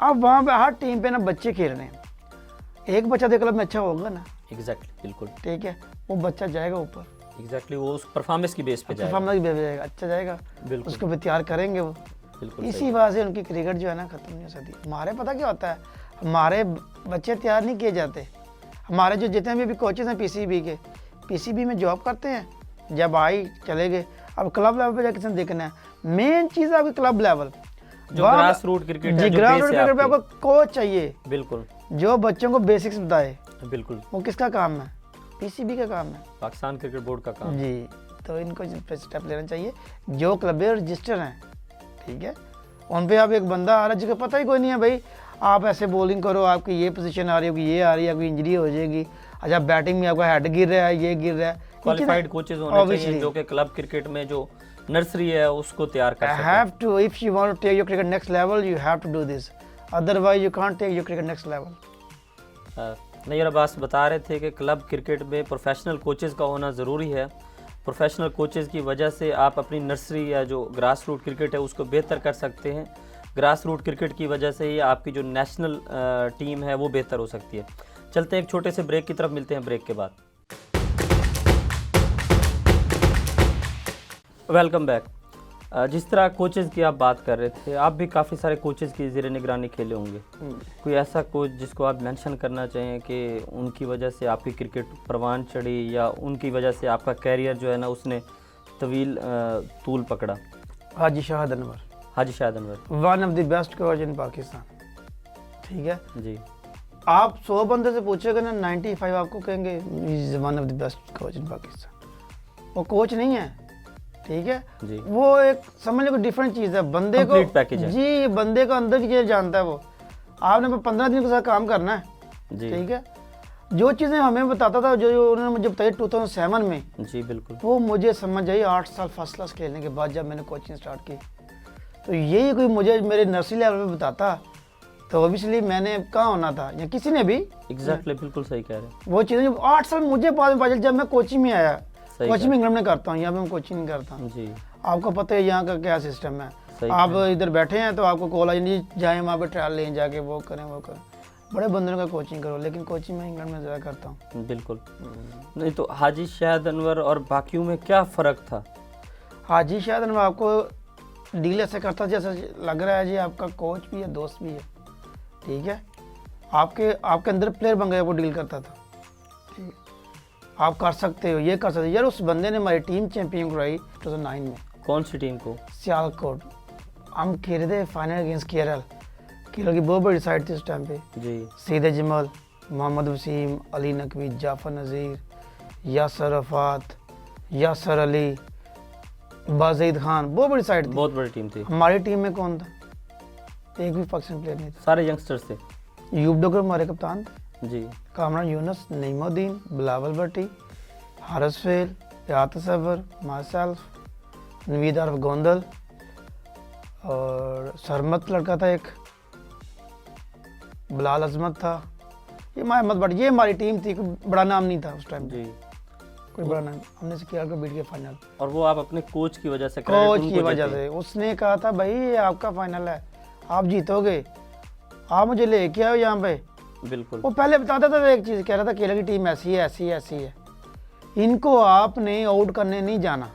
अब वहाँ पे हर टीम पे ना बच्चे खेल रहे हैं, एक बच्चा तो क्लब में अच्छा होगा ना, एग्जैक्टली बिल्कुल ठीक है, वो बच्चा जाएगा ऊपर, एग्जैक्टली वो उस परफॉर्मेंस की बेस पे जाएगा। परफॉर्मेंस भी जाएगा, अच्छा जाएगा, बिल्कुल उसको भी तैयार करेंगे वो। बिल्कुल इसी वजह से उनकी क्रिकेट जो है ना खत्म नहीं हो सकती। हमारे पता क्या होता है, हमारे बच्चे तैयार नहीं किए जाते। हमारे जो जितने भी कोचेज हैं पीसीबी के, पीसीबी में जॉब करते हैं, जब आई चले गए। अब क्लब लेवल पे जाके किसने देखना है, मेन चीज़ है आपकी क्लब लेवल, जो ग्रास रूट क्रिकेट है, जी, जो ग्रास बेस रूट है क्रिकेट पे आपकी। आपको कोच चाहिए, बिल्कुल जो बच्चों को बेसिक्स बताए। बिल्कुल वो किसका काम है? पीसीबी का काम है, पाकिस्तान क्रिकेट बोर्ड का काम। जी। तो इनको स्टेप लेना चाहिए, जो क्लब रजिस्टर हैं, ठीक है, उन पे आप एक बंदा आ रहा है जिसको पता ही कोई नहीं है भाई, आप ऐसे बॉलिंग करो, आपकी ये पोजीशन आ रही होगी, ये आ रही है, आपकी इंजरी हो जाएगी। अच्छा, बैटिंग में आपका हेड गिर रहा है, ये गिर रहा है, क्वालिफाइड कोचेज होने चाहिए जो कि क्लब क्रिकेट में जो नर्सरी है उसको तैयार कर सके। have to, if you want to take your cricket next level, you have to do this, otherwise you can't take your cricket next level. Nayyar Abbas बता रहे थे कि क्लब क्रिकेट में प्रोफेशनल कोचेज़ का होना ज़रूरी है। प्रोफेशनल कोचेज़ की वजह से आप अपनी नर्सरी या जो ग्रास रूट क्रिकेट है उसको बेहतर कर सकते हैं। ग्रास रूट क्रिकेट की वजह से ही आपकी जो नेशनल टीम है वो बेहतर हो सकती है। चलते हैं एक छोटे से ब्रेक की तरफ, मिलते हैं ब्रेक के बाद। Welcome back. जिस तरह कोचेज़ की आप बात कर रहे थे, आप भी काफ़ी सारे कोचेज़ की ज़ेर निगरानी खेले होंगे। कोई ऐसा कोच जिसको आप मेंशन करना चाहें कि उनकी वजह से आपकी क्रिकेट परवान चढ़ी या उनकी वजह से आपका कैरियर जो है ना उसने तूल पकड़ा? Haji Shahid Anwar. Haji Shahid Anwar, one of the best coach in Pakistan. ठीक है जी आप 100 बंदे से पूछेगा ना 95 आपको कहेंगे is one of the best coach in Pakistan. वो कोच नहीं है, ठीक है जी, वो एक समझ लो डिफरेंट चीज़ है। बंदे को Complete package है। जी बंदे को अंदर की चीज़ जानता है वो। आपने 15 दिन के साथ काम करना है, जी ठीक है। जो चीज़ें हमें बताता था, जो उन्होंने मुझे बताई 2007 में, जी बिल्कुल, वो मुझे समझ आई 8 साल फर्स्ट क्लास खेलने के बाद जब मैंने कोचिंग स्टार्ट की। तो यही कोई मुझे मेरे नर्सरी लेवल पे बताता तो ऑब्वियसली मैंने कहाँ होना था, या किसी ने भी एग्जैक्टली बिल्कुल सही कह रहे हैं। वो चीज़ें 8 साल मुझे बाद में पता चली जब मैं कोचिंग में आया। सही कोचिंग इंग्लैंड में करता हूँ, यहाँ पे मैं कोचिंग नहीं करता हूँ। जी आपको पता है यहाँ का क्या सिस्टम है। सही आप इधर बैठे हैं तो आपको कॉल आई नहीं जाए वहाँ पे ट्रायल लें, जाके वो करें वो करें। बड़े बंदरों का कोचिंग करो, लेकिन कोचिंग मैं इंग्लैंड में ज़्यादा करता हूँ। बिल्कुल। नहीं तो हाजी शाहिद अनवर और बाकियों में क्या फ़र्क था? हाजी शायद मैं आपको डील ऐसे करता जैसे लग रहा है जी आपका कोच भी है दोस्त भी है, ठीक है। आपके अंदर प्लेयर बन गया, वो डील करता था, ठीक है। आप कर सकते हो, ये कर सकते हो। यार उस बंदे ने हमारी टीम चैंपियन कराई 2009 में। कौन सी टीम को? सियालकोट। हम खेल रहे थे फाइनल अगेंस्ट केरल की बहुत बड़ी साइड थी उस टाइम पे। जी सीधे जमल, मोहम्मद वसीम, अली नकवी, जाफर नज़ीर, यासर अफात, यासर अली, बाज़ीद खान, बहुत बड़ी साइड थी। बहुत बड़ी टीम थी। हमारी टीम में कौन था? एक भी पाकिस्तानी प्लेयर नहीं था। सारे यंगस्टर्स थे। यूब डोगर हमारे कप्तान थे, जी कामरान यूनस, नईमुद्दीन, बिलावल भट्टी, हारिस फेल, यात सफर, मायसेल्फ, नवीद आरफ गोंदल और सरमत लड़का था एक, बिलाल अजमत था, ये मोहम्मद भट्ट। ये हमारी टीम थी, कोई बड़ा नाम नहीं था उस टाइम, जी। कोई बड़ा नाम। हमने केरल को बीट किया फाइनल, और वो आप अपने कोच की वजह से, कोच की वजह से। उसने कहा था भाई ये आपका फाइनल है, आप जीतोगे, आप मुझे लेके आओ यहाँ पे। बिल्कुल। वो पहले बताता था, एक चीज़ कह रहा था केरल की टीम ऐसी है ऐसी है ऐसी है, इनको आपने आउट करने नहीं जाना।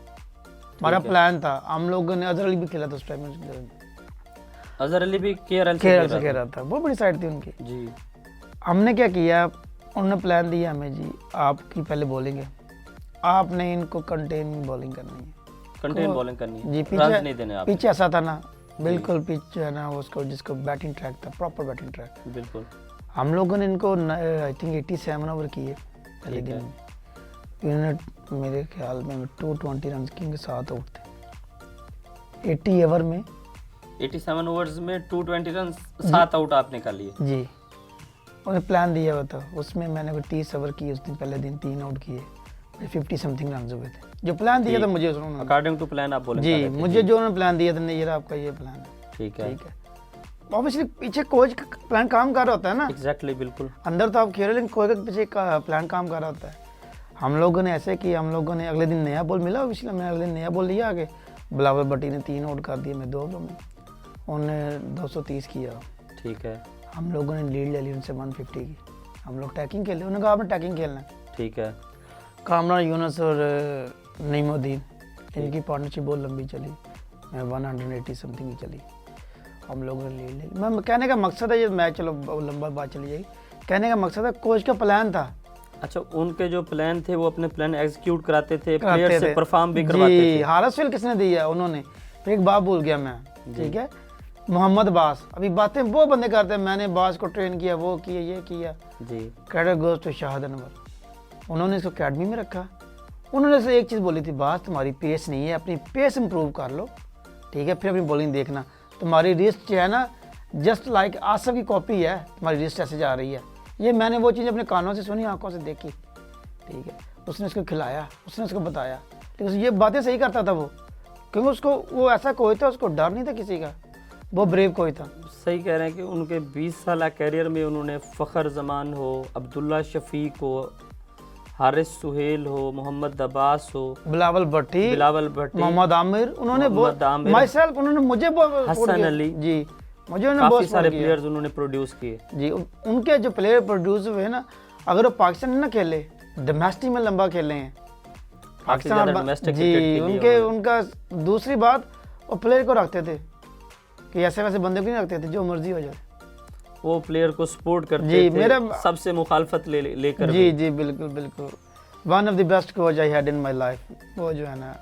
हमारा प्लान था। हम लोगों ने अजहर अली भी खेला था उस टाइम में, अजहर अली भी केरल से कह रहा था, वो बड़ी साइड थी उनकी। जी हमने क्या किया, उन्होंने प्लान दिया हमें जी आपकी पहले बॉलिंग है, आपने इनको कंटेन बॉलिंग करनी है, कंटेन बॉलिंग करनी है जी। रन्स नहीं देने आप। पीछे ऐसा था ना, बिल्कुल पिच है ना उसको, जिसको बैटिंग ट्रैक था, प्रॉपर बैटिंग ट्रैक। बिल्कुल। हम लोगों ने इनको आई थिंक 87 ओवर किए पहले दिन में। इन्होंने मेरे ख्याल में 220 रन के साथ आउट थे 80 ओवर में। 87 ओवर्स में 220 रन 7 आउट आपने कर लिए। जी उन्हें प्लान दिया हुआ था, उसमें मैंने कोई 30 ओवर किए उस दिन, पहले दिन 3 आउट किए, 50 समथिंग रन हुए थे। जो प्लान दिया था मुझे उन्होंने, अकॉर्डिंग टू प्लान आप बोलेंगे जी मुझे जो उन्होंने प्लान दिया था, नहीं ये आपका ये प्लान है, ठीक है। ठीक है। ऑब्वियसली पीछे कोच का प्लान काम कर रहा होता है ना, एग्जैक्टली बिल्कुल। अंदर तो आप खेल रहे, लेकिन कोच के पीछे का प्लान काम कर रहा होता है। हम लोगों ने ऐसे किया, हम लोगों ने अगले दिन नया बॉल मिला, इसलिए मैंने अगले दिन नया बॉल लिया आगे, बिलावल भट्टी ने 3 आउट कर दिए, मैं 2 ओवर में, उन्होंने 230 किया। ठीक है। हम लोगों ने लीड ले ली उनसे 150 की। हम लोग टैकिंग खेले, उन्होंने कहा आपने टैकिंग खेलना है। ठीक है। कामरान यूनस और नईमुद्दीन, इनकी पार्टनरशिप बहुत लंबी चली, मैं 180 समथिंग की चली। हम लोगों ने लीड ले ली। मैं कहने का मकसद है, ये मैच चलो लंबा बात चली जाएगी, कहने का मकसद है कोच का प्लान था। अच्छा, उनके जो प्लान थे वो अपने प्लान एग्जीक्यूट कराते थे, प्लेयर से परफॉर्म भी करवाते थे। हारिस फेल किसने दिया? उन्होंने। फिर एक बात भूल गया मैं, ठीक है, मोहम्मद बास। अभी बातें वो बंदे करते हैं, मैंने बास को ट्रेन किया, वो किया, ये किया जी। Credit goes to Shahid Anwar. उन्होंने इसको अकेडमी में रखा। उन्होंने से एक चीज़ बोली थी, बास तुम्हारी पेस नहीं है, अपनी पेस इंप्रूव कर लो, ठीक है, फिर अपनी बॉलिंग देखना। तुम्हारी रिस्ट जो है ना, जस्ट लाइक आसफ की कॉपी है, तुम्हारी रिस्ट ऐसे जा रही है। ये मैंने वो चीज़ अपने कानों से सुनी, आंखों से देखी, ठीक है। उसने उसको खिलाया, उसने उसको बताया, लेकिन ये बातें सही करता था वो, क्योंकि उसको वो ऐसा कोई था, उसको डर नहीं था किसी का, वो ब्रेव कोई था। सही कह रहे हैं कि उनके 20 साल कैरियर में उन्होंने फ़खर जमान हो, अब्दुल्ला शफीक हो, हारिस सुहेल हो, मोहम्मद अब्बास हो, बिलावल भट्टी, मोहम्मद आमिर, उन्होंने माइसेल्फ, उन्होंने मुझे हसन अली, जी मुझे काफी सारे प्लेयर्स उन्होंने प्रोड्यूस किए। जी उनके जो प्लेयर प्रोड्यूस हुए ना, अगर वो पाकिस्तान में ना खेले, डोमेस्टिक में लंबा खेले हैं पाकिस्तान जी। उनका दूसरी बात, और प्लेयर को रखते थे कि ऐसे वैसे बंदे को नहीं रखते थे जो मर्जी हो जाए। वो प्लेयर को सपोर्ट करते जी, थे, मेरा- सबसे मुखालफत लेकर जी जी बिल्कुल बिल्कुल। One of the best coach I had in my life, वो जो है ना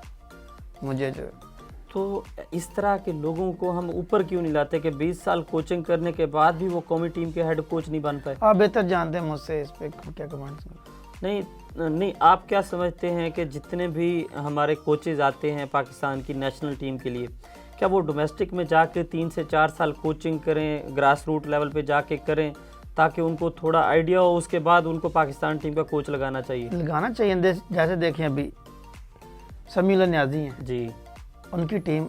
मुझे जो तो इस तरह के लोगों को हम ऊपर क्यों नहीं लाते कि 20 साल कोचिंग करने के बाद भी वो कौमी टीम के हेड कोच नहीं बन पाए? आप बेहतर जानते हैं मुझसे इस पे क्या कमेंट्स। नहीं नहीं, आप क्या समझते हैं कि जितने भी हमारे कोचेज आते हैं पाकिस्तान की नेशनल टीम के लिए, क्या वो डोमेस्टिक में जाके 3 से 4 साल कोचिंग करें, ग्रास रूट लेवल पे जाके करें, ताकि उनको थोड़ा आइडिया हो, उसके बाद उनको पाकिस्तान टीम का कोच लगाना चाहिए? लगाना चाहिए। जैसे देखें अभी समीला न्याजी हैं, जी, उनकी टीम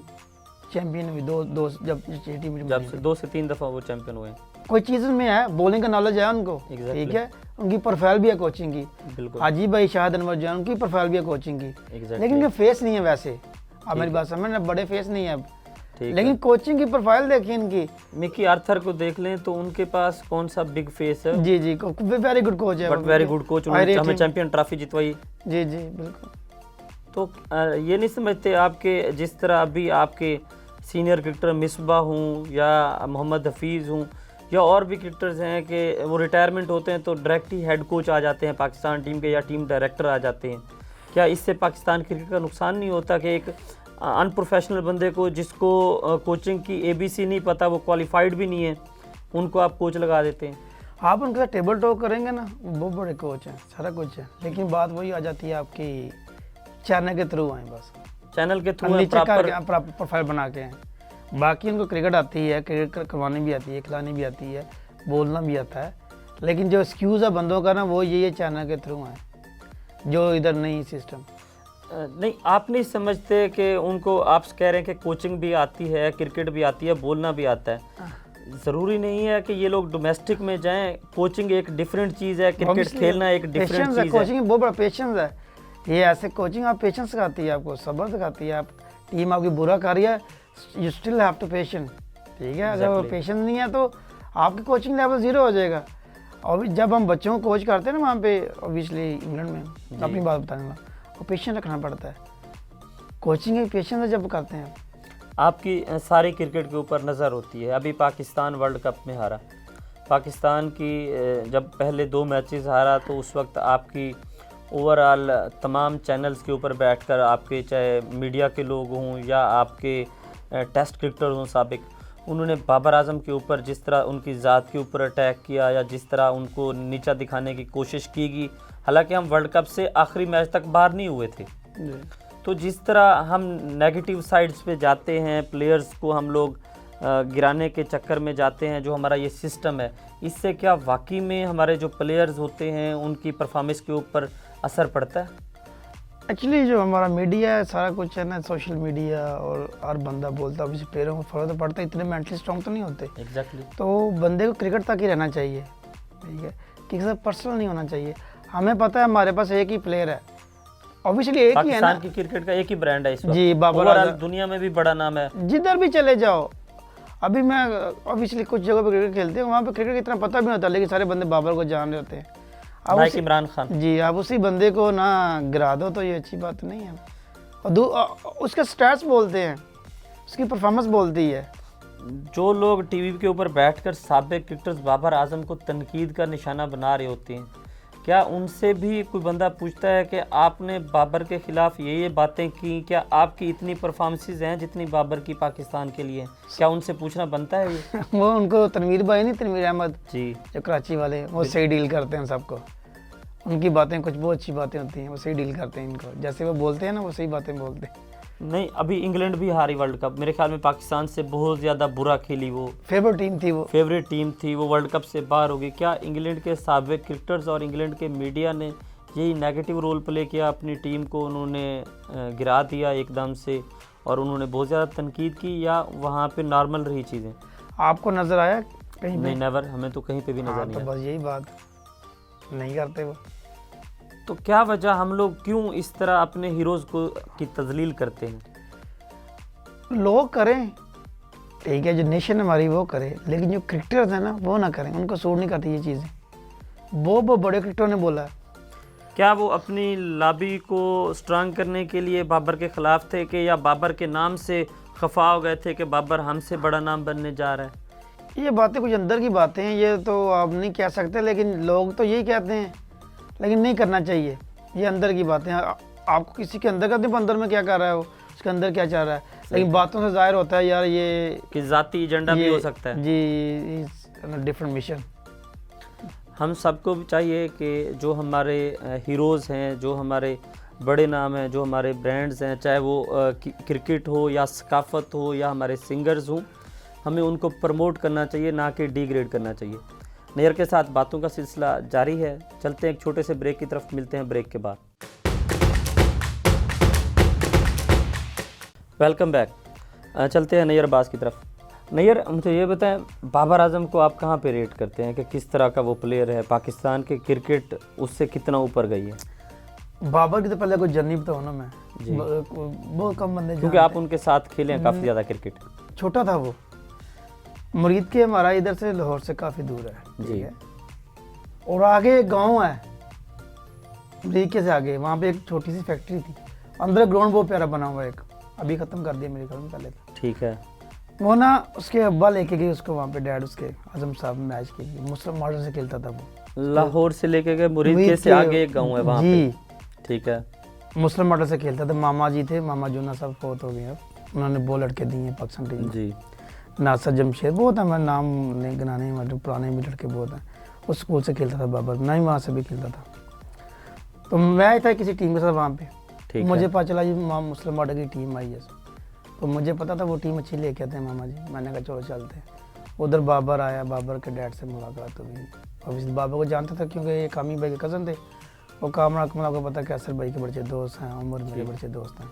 चैंपियन हुई दो जब टीम जब से 2 से 3 दफ़ा वो चैंपियन हुए हैं। कोई चीज़ में है, बॉलिंग का नॉलेज है उनको, Exactly. ठीक है, उनकी प्रोफाइल भी है कोचिंग की। बिल्कुल हाजी भाई शाहिद अनवर जो है उनकी प्रोफाइल भी है कोचिंग की, Exactly. लेकिन उनके फेस नहीं है वैसे। आप मेरी बात समझ, बड़े फेस नहीं है अब, ठीक लेकिन कोचिंग की प्रोफाइल देखिए इनकी। मिकी आर्थर को देख लें तो उनके पास कौन सा बिग फेस है, जी जी, वेरी गुड कोच है, बट वेरी गुड कोच, उन्होंने हमें चैंपियन ट्रॉफी जितवाई। जी जी बिल्कुल। तो ये नहीं समझते आपके, जिस तरह अभी आपके सीनियर क्रिकेटर मिसबा हूँ या मोहम्मद हफीज़ हूँ या और भी क्रिकेटर्स हैं कि वो रिटायरमेंट होते हैं तो डायरेक्ट ही हेड कोच आ जाते हैं पाकिस्तान टीम के या टीम डायरेक्टर आ जाते हैं, क्या इससे पाकिस्तान क्रिकेट का नुकसान नहीं होता कि एक अनप्रोफेशनल बंदे को, जिसको कोचिंग की ABC नहीं पता, वो क्वालिफाइड भी नहीं है, उनको आप कोच लगा देते हैं? आप उनके साथ टेबल टॉक करेंगे ना, वो बहुत बड़े कोच हैं, सारा कुछ है, लेकिन बात वही आ जाती है आपकी चैनल के थ्रू आए, बस चैनल के थ्रू नीचे प्रॉपर प्रॉपर प्रोफाइल बना के हैं। बाकी उनको क्रिकेट आती है, क्रिकेट करवानी भी आती है, खिलानी भी आती है, बोलना भी आता है, लेकिन जो एक्सक्यूज़ है बंदों का ना, वो ये चैनल के थ्रू है, जो इधर नहीं सिस्टम। नहीं, आप नहीं समझते कि उनको, आप कह रहे हैं कि कोचिंग भी आती है, क्रिकेट भी आती है, बोलना भी आता है, ज़रूरी नहीं है कि ये लोग डोमेस्टिक में जाएं? कोचिंग एक डिफरेंट चीज़ है, क्रिकेट खेलना एक डिफरेंट चीज़ है। कोचिंग बहुत बड़ा पेशेंस है, ये ऐसे कोचिंग आप पेशेंस सिखाती है, आपको सब्र सिखाती है। आप टीम आपकी बुरा कर रही है, you still have to patience, ठीक है। अगर वो पेशेंस नहीं है तो आपकी कोचिंग लेवल 0 हो जाएगा। और जब हम बच्चों को कोच करते हैं ना वहाँ पे, ऑब्वियसली इंग्लैंड में, अपनी बात बताने वाला, वो पेशेंस रखना पड़ता है, कोचिंग एक पेशेंस है जब करते हैं। आपकी सारे क्रिकेट के ऊपर नज़र होती है। अभी पाकिस्तान वर्ल्ड कप में हारा, पाकिस्तान की जब पहले 2 मैचेस हारा तो उस वक्त आपकी ओवरऑल तमाम चैनल्स के ऊपर बैठकर आपके, चाहे मीडिया के लोग हों या आपके टेस्ट क्रिकेटर हों साबिक, उन्होंने बाबर आजम के ऊपर जिस तरह उनकी ज़ात के ऊपर अटैक किया या जिस तरह उनको नीचा दिखाने की कोशिश की गई, हालांकि हम वर्ल्ड कप से आखिरी मैच तक बाहर नहीं हुए थे। तो जिस तरह हम नेगेटिव साइड्स पे जाते हैं, प्लेयर्स को हम लोग गिराने के चक्कर में जाते हैं, जो हमारा ये सिस्टम है, इससे क्या वाकई में हमारे जो प्लेयर्स होते हैं उनकी परफॉर्मेंस के ऊपर असर पड़ता है? एक्चुअली जो हमारा मीडिया है, सारा कुछ है ना, सोशल मीडिया, और हर बंदा बोलता है, प्लेयरों को फर्क तो पड़ता है, इतने मेंटली स्ट्रॉन्ग तो नहीं होते। एग्जैक्टली। तो बंदे को क्रिकेट तक ही रहना चाहिए, ठीक है, किसी से पर्सनल नहीं होना चाहिए। हमें पता है हमारे पास एक ही प्लेयर है, ऑब्वियसली एक ही है ना। पाकिस्तान की क्रिकेट का एक ही ब्रांड है इस वक्त। जी, बाबर ओवरऑल आजम दुनिया में भी बड़ा नाम है, जिधर भी चले जाओ। अभी मैं ऑब्वियसली कुछ जगह पे क्रिकेट खेलते हैं, वहाँ पे क्रिकेट इतना पता भी नहीं होता, लेकिन सारे बंदे बाबर को जान रहे होते हैं। अब नाइक इमरान खान। जी, आप उसी बंदे को ना गिरा दो तो ये अच्छी बात नहीं है। और उसके स्टैट्स बोलते हैं, उसकी परफॉर्मेंस बोलती है। जो लोग टीवी के ऊपर बैठकर साबिक क्रिकेटर्स बाबर आजम को तनकीद का निशाना बना रहे होते हैं, क्या उनसे भी कोई बंदा पूछता है कि आपने बाबर के खिलाफ ये बातें की, क्या आपकी इतनी परफॉर्मेंसेस हैं जितनी बाबर की पाकिस्तान के लिए, क्या उनसे पूछना बनता है ये? वो उनको तनवीर भाई नहीं, तनवीर अहमद जी, जो कराची वाले, वो सही डील करते हैं सबको। उनकी बातें कुछ बहुत अच्छी बातें होती हैं, वो सही डील करते हैं इनको, जैसे वो बोलते हैं ना, वो सही बातें बोलते हैं। नहीं, अभी इंग्लैंड भी हारी वर्ल्ड कप, मेरे ख्याल में पाकिस्तान से बहुत ज़्यादा बुरा खेली, वो फेवरेट टीम थी, वो फेवरेट टीम थी, वो वर्ल्ड कप से बाहर हो गई। क्या इंग्लैंड के साबिक क्रिकेटर्स और इंग्लैंड के मीडिया ने यही नेगेटिव रोल प्ले किया, अपनी टीम को उन्होंने गिरा दिया एकदम से और उन्होंने बहुत ज़्यादा तनकीद की, या वहाँ पे नॉर्मल रही चीज़ें? आपको नज़र आया कहीं? नहीं, नेवर, हमें तो कहीं पे भी नज़र नहीं तो आया। बस यही बात, नहीं करते वो। तो क्या वजह, हम लोग क्यों इस तरह अपने हीरोज़ को की तजलील करते हैं? लोग करें, ठीक है, जो नेशन हमारी वो करे, लेकिन जो क्रिकेटर्स हैं ना वो ना करें, उनको सूट नहीं करती ये चीज़ें। वो बड़े क्रिकेटरों ने बोला है, क्या वो अपनी लॉबी को स्ट्रांग करने के लिए बाबर के ख़िलाफ़ थे कि या बाबर के नाम से खफा हो गए थे कि बाबर हमसे बड़ा नाम बनने जा रहा है? ये बातें कुछ अंदर की बातें हैं, ये तो आप नहीं कह सकते, लेकिन लोग तो यही कहते हैं, लेकिन नहीं करना चाहिए। ये अंदर की बातें हैं, आपको किसी के अंदर का नहीं, अंदर में क्या कर रहा है वो, उसके अंदर क्या चल रहा है, लेकिन बातों से जाहिर होता है यार ये कि ज़ाती एजेंडा भी हो सकता है। जी, डिफरेंट मिशन। हम सबको भी चाहिए कि जो हमारे हीरोज़ हैं, जो हमारे बड़े नाम हैं, जो हमारे ब्रांड्स हैं, चाहे वो क्रिकेट हो या सकाफ़त हो या हमारे सिंगर्स हों, हमें उनको प्रमोट करना चाहिए, ना कि डिग्रेड करना चाहिए। नैयर के साथ बातों का सिलसिला जारी है। चलते हैं एक छोटे से ब्रेक की तरफ, मिलते हैं ब्रेक के बाद। Welcome back. चलते हैं नैयर अब्बास की तरफ। नैयर, मुझे ये बताएं, बाबर आजम को आप कहाँ पे रेट करते हैं कि किस तरह का वो प्लेयर है? पाकिस्तान के क्रिकेट उससे कितना ऊपर गई है? बाबर की तो पहले कोई जर्नी बताओ ना मैं, बहुत कम बंदे, क्योंकि आप उनके साथ खेले हैं काफ़ी ज़्यादा क्रिकेट। छोटा था वो, मुरीद के हमारा इधर से लाहौर से काफ़ी दूर है, ठीक है, और आगे एक गाँव है मुरीद के से आगे, वहाँ पे एक छोटी सी फैक्ट्री थी, अंदर ग्राउंड बहुत प्यारा बना हुआ है, एक अभी ख़त्म कर दिया मेरे घर में, पहले था। ठीक है। वो ना उसके अब्बा लेके गए उसको वहाँ पे, डैड उसके आजम साहब मैच के लिए मुस्लिम मॉडल से खेलता था वो, लाहौर से लेके गए, मुरीद के से आगे एक गाँव है वहाँ पे। ठीक है। मुस्लिम मॉडल से खेलता था, मामा जी थे, मामा जूना साहब फौत हो गए अब, उन्होंने बहुत लड़के दिए हैं पाकिस्तान टीम जी। नासर जमशेद, बहुत है, मेरा नाम नहीं गिनाने, मतलब पुराने भी लड़के बहुत हैं। उस स्कूल से खेलता था बाबर, मैं ही वहाँ से भी खेलता था, तो मैं था किसी टीम के साथ वहाँ पे, मुझे पता चला जी मुस्लिम मॉडल की टीम आई है, तो मुझे पता था वो टीम अच्छी लेके आते हैं मामा जी, मैंने कहा चलो चलते हैं। उधर बाबर आया, बाबर के डैड से मुलाकात हुई, और बाबर को जानता था क्योंकि ये कामी भाई के कज़न थे, वो कामरा अकमल को पता कैसर भाई के बच्चे दोस्त हैं, उमर मेरे बच्चे दोस्त हैं।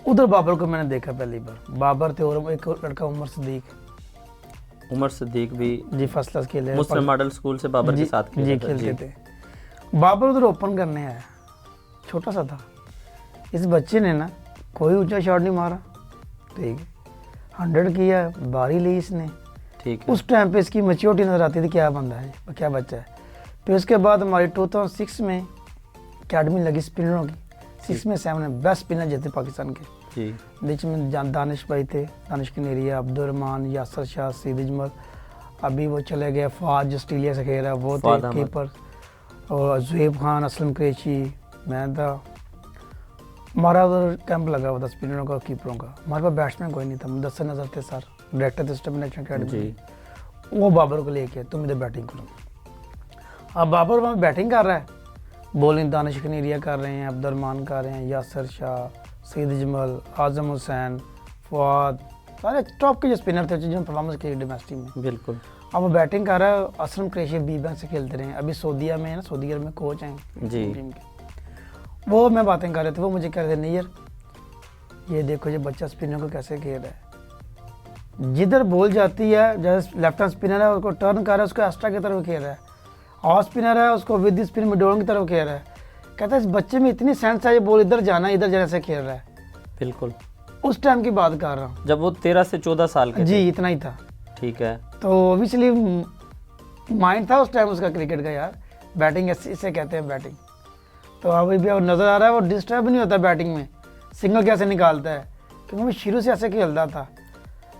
उधर बाबर को मैंने देखा पहली बार, बाबर थे और एक लड़का उमर सिद्दीक भी जी फर्स्ट क्लास खेले, मुस्लिम मॉडल स्कूल से बाबर के साथ खेलते थे। बाबर उधर ओपन करने आया, छोटा सा था, इस बच्चे ने ना कोई ऊंचा शॉट नहीं मारा, ठीक है, 100 किया, बारी ली इसने, ठीक है। उस टाइम पे इसकी मैच्योरिटी नजर आती थी, क्या बंदा है, क्या बच्चा है। फिर उसके बाद हमारी 2006 में अकेडमी लगी स्पिनरों की, 6 में 7 में बेस्ट स्पिनर जीते पाकिस्तान के जी। बीच में दानिश भाई थे, दानिश कनेरिया, अब्दुलरहमान, यासर शाह, सईद अजमल, अभी वो चले गए फवाद जो ऑस्ट्रेलिया से खेल रहा है वो थे कीपर, और जुएब खान, असलम कुरैशी, मैं था। हमारा उधर कैंप लगा हुआ था स्पिनरों का, कीपरों का, हमारे पास बैट्समैन कोई नहीं था, मुदस्सर नजर थे सर, डायरेक्टर थे स्टेप नेशनल अकेडमी, वो बाबर को लेके तुम इधर बैटिंग करो। अब बाबर वहाँ बैटिंग कर रहा है, बॉलिंग दानिश कनेरिया कर रहे हैं, अब्दुलरहमान कर रहे हैं, यासर शाह, सईद अजमल, आजम हुसैन, फवाद, सारे टॉप के जो स्पिनर थे जिन्होंने परफॉर्मेंस की डोमेस्टिक में। बिल्कुल। अब वो बैटिंग कर रहा है, असलम कुरैशी बी बैंक से खेलते रहे, अभी सऊदीया में है ना, सऊदी अरब में कोच हैं जी टीम के, वो मैं बातें कर रहे थे, वो मुझे कह रहे थे नहीं यार ये देखो ये बच्चा स्पिनर को कैसे खेल रहा है, जिधर बॉल जाती है, जैसे लेफ्ट हैंड स्पिनर है उसको टर्न कर रहा है, उसको एक्स्ट्रा की तरफ खेल रहा है, और स्पिनर है उसको विद स्पिन मिडोन की तरफ खेल रहा है। कहता है इस बच्चे में इतनी सेंस है, ये बॉल इधर जाना इधर जाने से खेल रहा है। बिल्कुल, उस टाइम की बात कर रहा हूँ जब वो 13 से 14 साल के जी, इतना ही था। ठीक है। तो ऑब्वियसली माइंड था उस टाइम उसका क्रिकेट का, यार बैटिंग इसे कहते हैं बैटिंग। तो अभी भी नज़र आ रहा है वो डिस्टर्ब नहीं होता बैटिंग में, सिंगल कैसे निकालता है, क्योंकि वो शुरू से ऐसे खेलता था।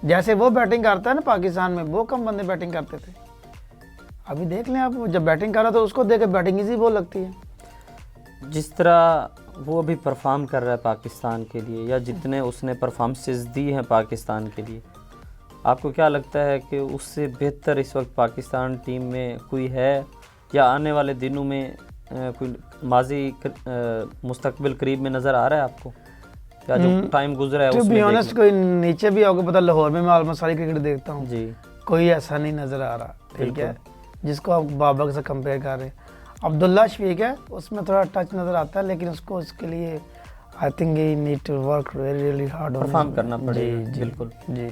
जैसे वो बैटिंग करता है ना पाकिस्तान में, वो कम बंदे बैटिंग करते थे। अभी देख लें आप, जब बैटिंग कर रहा तो उसको देख के बैटिंग ईजी बॉल लगती है। जिस तरह वो अभी परफॉर्म कर रहा है पाकिस्तान के लिए, या जितने उसने परफॉर्मेंसेस दी हैं पाकिस्तान के लिए, आपको क्या लगता है कि उससे बेहतर इस वक्त पाकिस्तान टीम में कोई है, या आने वाले दिनों में कोई माजी मुस्तकबिल करीब में नज़र आ रहा है आपको, या जो टाइम गुजरा है टू उसमें? बी ऑनेस्ट, कोई नीचे भी आपको पता, लाहौर में मैं ऑलमोस्ट सारी क्रिकेट देखता हूँ जी, कोई ऐसा नहीं नज़र आ रहा, ठीक है, जिसको आप बाबर से कंपेयर कर रहे हैं। अब्दुल्ला शफीक है, उसमें थोड़ा टच नज़र आता है, लेकिन उसको उसके लिए I think he need to work really hard, perform करना पड़ेगा। बिल्कुल जी।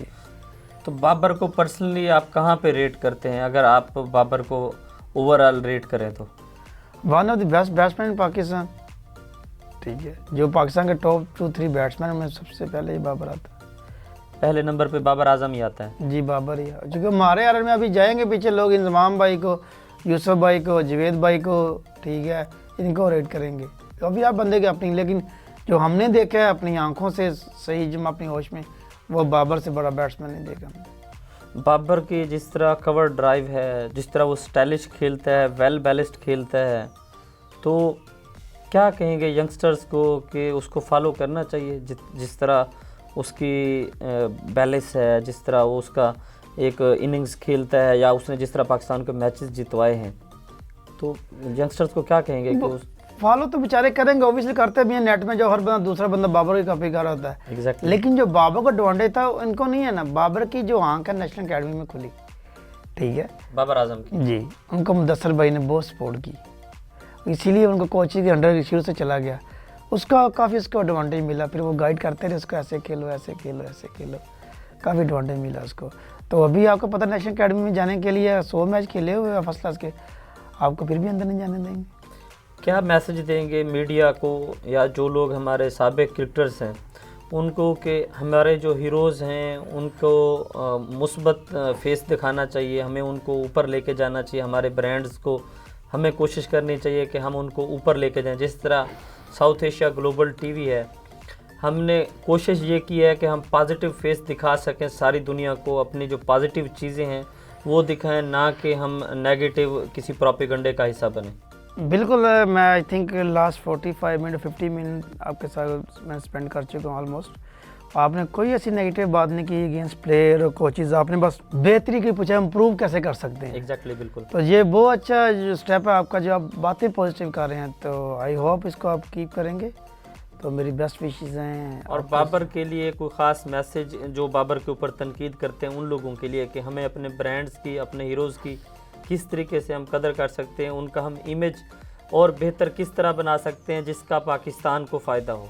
तो बाबर को पर्सनली आप कहाँ पे रेट करते हैं, अगर आप बाबर को ओवरऑल रेट करें तो? One of the best batsman इन पाकिस्तान, ठीक है, जो पाकिस्तान के टॉप 2-3 बैट्समैन में सबसे पहले ही बाबर आता है। पहले नंबर पे बाबर आजम ही आता है जी, बाबर ही है, क्योंकि हमारे यार में अभी जाएंगे पीछे लोग, इंजमाम भाई को, यूसुफ भाई को, जवेद भाई को, ठीक है, इनको रेट करेंगे। अभी आप बंदे की अपनी, लेकिन जो हमने देखा है अपनी आंखों से सही, जब अपनी होश में, वो बाबर से बड़ा बैट्समैन नहीं देखा हमने। बाबर की जिस तरह कवर ड्राइव है, जिस तरह वो स्टाइलिश खेलता है, वेल बैलेंस्ड खेलता है, तो क्या कहेंगे यंगस्टर्स को कि उसको फॉलो करना चाहिए जिस तरह उसकी बैलेंस है, जिस तरह वो उसका एक इनिंग्स खेलता है, या उसने जिस तरह पाकिस्तान के मैचेस जितवाए हैं, तो यंगस्टर्स को क्या कहेंगे कि फॉलो तो बेचारे करेंगे, ऑब्वियसली करते भी हैं। नेट में जो हर बंदा दूसरा बंदा बाबर की कॉपी कर रहा होता है। एग्जैक्टली। लेकिन जो बाबर का एडवांटेज था इनको नहीं है ना। बाबर की जो आंख है नेशनल अकेडमी में खुली, ठीक है, बाबर आजम की जी, उनको मुदस्सर भाई ने बहुत सपोर्ट की, इसीलिए उनको कोचिंग के अंडर शुरू से चला गया। उसका काफ़ी उसको एडवांटेज मिला, फिर वो गाइड करते रहे उसको, ऐसे खेलो ऐसे खेलो ऐसे खेलो, काफ़ी एडवांटेज मिला उसको। तो अभी आपको पता नेशनल अकेडमी में जाने के लिए 100 मैच खेले हुए हैं फर्स्ट क्लास के, आपको फिर भी अंदर नहीं जाने देंगे। क्या मैसेज देंगे मीडिया को या जो लोग हमारे साबिक क्रिकेटर्स हैं उनको कि हमारे जो हीरोज़ हैं उनको मुस्बत फेस दिखाना चाहिए, हमें उनको ऊपर लेके जाना चाहिए, हमारे ब्रांड्स को हमें कोशिश करनी चाहिए कि हम उनको ऊपर लेके जाएं। जिस तरह साउथ एशिया ग्लोबल टीवी है, हमने कोशिश ये की है कि हम पॉजिटिव फेस दिखा सकें सारी दुनिया को, अपनी जो पॉजिटिव चीज़ें हैं वो दिखाएं, ना कि हम नेगेटिव किसी प्रोपेगेंडे का हिस्सा बने। बिल्कुल, मैं I think last 45 minute 50 minute आपके साथ मैं स्पेंड कर चुका हूँ ऑलमोस्ट। आपने कोई ऐसी नेगेटिव बात नहीं की अगेंस्ट प्लेयर और कोचेज़, आपने बस बेहतरी की पूछा इम्प्रूव कैसे कर सकते हैं। एग्जैक्टली, बिल्कुल। तो ये बहुत अच्छा जो स्टेप है आपका, जो आप बातें पॉजिटिव कर रहे हैं, तो आई होप इसको आप कीप करेंगे। तो मेरी बेस्ट विशेज़ हैं। और बाबर के लिए कोई ख़ास मैसेज जो बाबर के ऊपर तनकीद करते हैं उन लोगों के लिए कि हमें अपने ब्रांड्स की, अपने हीरोज़ की किस तरीके से हम कदर कर सकते हैं, उनका हम इमेज और बेहतर किस तरह बना सकते हैं जिसका पाकिस्तान को फ़ायदा हो।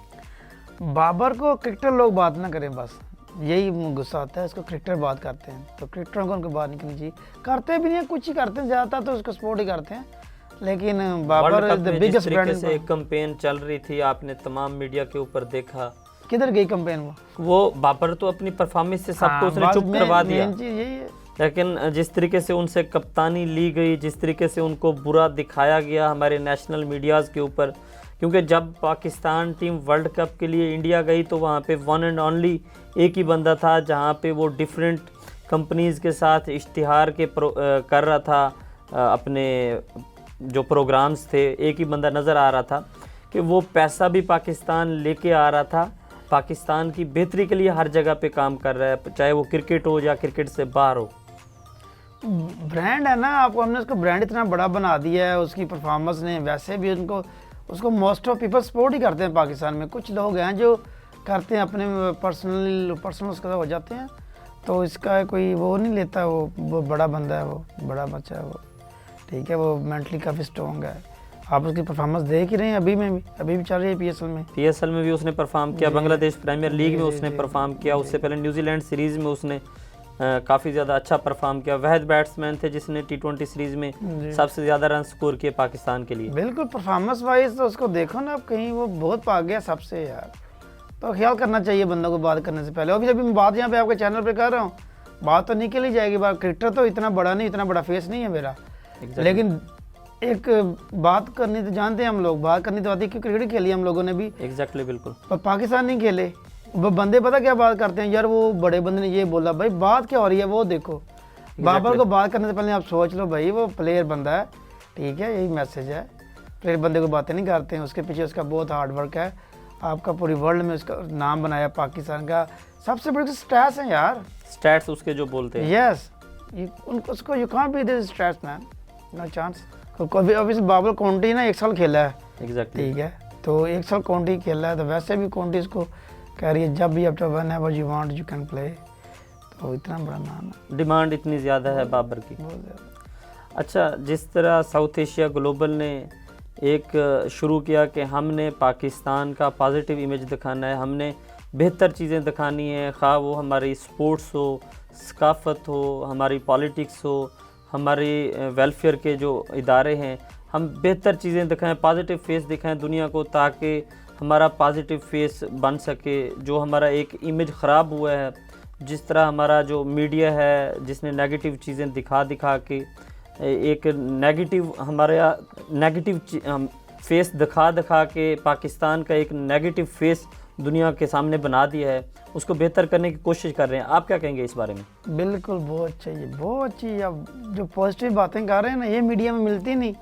बाबर को क्रिकेटर लोग बात ना करें, बस यही गुस्सा आता है इसको। क्रिकेटर बात करते हैं तो क्रिकेटरों को उनको बात नहीं करनी चाहिए, करते भी नहीं है, कुछ ही करते हैं, ज़्यादातर तो उसको सपोर्ट ही करते हैं। लेकिन Babar is the biggest brand. से एक कैंपेन चल रही थी, आपने तमाम मीडिया के ऊपर देखा, किधर गई कैंपेन? वो बाबर तो अपनी परफॉर्मेंस से सबको उसने चुप करवा दिया, यही है। लेकिन जिस तरीके से उनसे कप्तानी ली गई, जिस तरीके से उनको बुरा दिखाया गया हमारे नेशनल मीडियाज़ के ऊपर, क्योंकि जब पाकिस्तान टीम वर्ल्ड कप के लिए इंडिया गई तो वहाँ पे वन एंड ओनली एक ही बंदा था जहाँ पे वो डिफरेंट कंपनीज़ के साथ इश्तिहार के कर रहा था, अपने जो प्रोग्राम्स थे, एक ही बंदा नज़र आ रहा था कि वो पैसा भी पाकिस्तान लेके आ रहा था, पाकिस्तान की बेहतरी के लिए हर जगह पे काम कर रहा है, चाहे वो क्रिकेट हो या क्रिकेट से बाहर हो। ब्रांड है ना, आपको हमने उसको ब्रांड इतना बड़ा बना दिया है उसकी परफॉर्मेंस ने। वैसे भी उनको उसको मोस्ट ऑफ पीपल सपोर्ट ही करते हैं पाकिस्तान में। कुछ लोग हैं जो करते हैं अपने पर्सनल उसका हो जाते हैं, तो इसका कोई वो नहीं लेता। वो बड़ा बंदा है, वो बड़ा बच्चा है, वो ठीक है, वो मेंटली काफ़ी स्ट्रॉन्ग है। आप उसकी परफॉर्मेंस देख ही रहे हैं, अभी भी चल रही है पीएसएल में भी उसने परफॉर्म किया, बांग्लादेश प्रीमियर लीग में उसने परफॉर्म किया, उससे पहले न्यूजीलैंड सीरीज़ में उसने काफ़ी ज़्यादा अच्छा परफॉर्म किया। वह बैट्समैन थे जिसने T20 सीरीज़ में सबसे ज़्यादा रन स्कोर किए पाकिस्तान के लिए। बिल्कुल, परफॉर्मेंस वाइज तो उसको देखो ना आप, कहीं वो बहुत भाग गया सबसे यार। तो ख्याल करना चाहिए बंदों को बात करने से पहले। अभी मैं बात यहाँ पे आपके चैनल पे कर रहा हूँ, बात तो निकल ही जाएगी। बात क्रिकेटर तो इतना बड़ा नहीं, इतना बड़ा फेस नहीं है मेरा, लेकिन एक बात करनी तो जानते हैं हम लोग, बात करनी तो आती है कि क्रिकेट खेली हम लोगों ने भी। एग्जैक्टली, बिल्कुल। पर पाकिस्तान नहीं खेले। वो बंदे पता क्या बात करते हैं यार, वो बड़े बंदे ने ये बोला, भाई बात क्या हो रही है वो देखो। बाबर को बात करने से पहले आप सोच लो, भाई वो प्लेयर बंदा है, ठीक है, यही मैसेज है। प्लेयर बंदे को बातें नहीं करते हैं, उसके पीछे उसका बहुत हार्ड वर्क है। आपका पूरी वर्ल्ड में उसका नाम बनाया, पाकिस्तान का सबसे बड़े स्टैट्स हैं यार, स्टैट्स उसके जो बोलते हैं। यस, उसको you can't be this stats man, no chance. Obviously Babar county ना 1 साल खेला है, एग्जैक्टली, ठीक है, तो 1 साल काउंटी खेला है, तो वैसे भी काउंटी इसको कह रही है जब भी after whenever you want you can play. तो इतना बड़ा नाम है, डिमांड इतनी ज़्यादा है बाबर की, बहुत ज़्यादा। अच्छा, जिस तरह साउथ एशिया ग्लोबल ने एक शुरू किया कि हमने पाकिस्तान का पॉजिटिव इमेज दिखाना है, हमने बेहतर चीज़ें दिखानी है, खा वो हमारी स्पोर्ट्स हो, सकाफ़त हो, हमारी पॉलिटिक्स हो, हमारी वेलफेयर के जो इदारे हैं, हम बेहतर चीज़ें दिखाएं, पॉजिटिव फेस दिखाएं दुनिया को, ताकि हमारा पॉजिटिव फेस बन सके। जो हमारा एक इमेज ख़राब हुआ है, जिस तरह हमारा जो मीडिया है जिसने नेगेटिव चीज़ें दिखा के एक नेगेटिव हमारा नेगेटिव फेस दिखा दिखा के पाकिस्तान का एक नेगेटिव फेस दुनिया के सामने बना दिया है, उसको बेहतर करने की कोशिश कर रहे हैं। आप क्या कहेंगे इस बारे में? बिल्कुल, बहुत अच्छा, ये बहुत अच्छी। अब जो पॉजिटिव बातें कर रहे हैं ना, ये मीडिया में मिलती नहीं।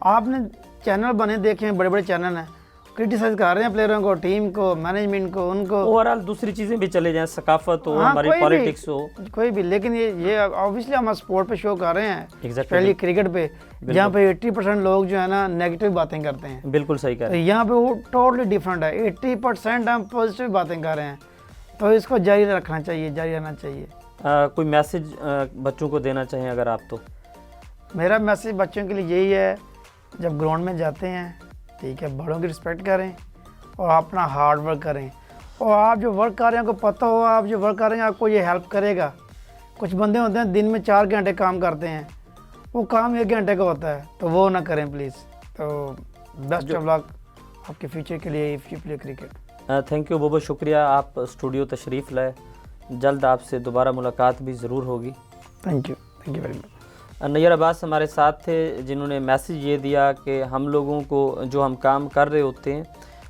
आपने चैनल बने देखे हैं, बड़े बड़े चैनल हैं, क्रिटिसाइज कर रहे हैं प्लेयरों को, टीम को, मैनेजमेंट को, उनको। ओवरऑल दूसरी चीज़ें भी चले जाएं, सकाफत हो, हाँ, हमारी कोई भी, पॉलिटिक्स हो, कोई भी, लेकिन ये ऑब्वियसली हम स्पोर्ट पे शो कर रहे हैं, Exactly. पहले क्रिकेट पे, जहाँ पे 80% लोग जो है ना नेगेटिव बातें करते हैं। बिल्कुल सही कह तो रहे हैं। यहाँ पे वो टोटली डिफरेंट है, 80% हम पॉजिटिव बातें कर रहे हैं, तो इसको जारी रखना चाहिए, जारी रहना चाहिए। कोई मैसेज बच्चों को देना चाहें अगर आप तो? मेरा मैसेज बच्चों के लिए यही है, जब ग्राउंड में जाते हैं, ठीक है, बड़ों की रिस्पेक्ट करें और अपना हार्ड वर्क करें। और आप जो वर्क कर रहे हैं, आपको पता हो आप जो वर्क कर रहे हैं आपको ये हेल्प करेगा। कुछ बंदे होते हैं दिन में 4 घंटे काम करते हैं, वो काम 1 घंटे का होता है, तो वो ना करें प्लीज़। तो बेस्ट ऑफ लक आपके फ्यूचर के लिए if you play cricket. Thank you, बहुत बहुत शुक्रिया, आप स्टूडियो तशरीफ़ लाए। जल्द आपसे दोबारा मुलाकात भी ज़रूर होगी। Thank you very much. Nayyar Abbas हमारे साथ थे, जिन्होंने मैसेज ये दिया कि हम लोगों को जो हम काम कर रहे होते हैं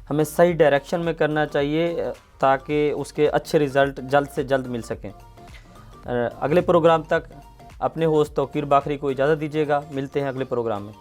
हमें सही डायरेक्शन में करना चाहिए ताकि उसके अच्छे रिज़ल्ट जल्द से जल्द मिल सकें। अगले प्रोग्राम तक अपने होस्ट तौकीर बाखरी को इजाज़त दीजिएगा। मिलते हैं अगले प्रोग्राम में।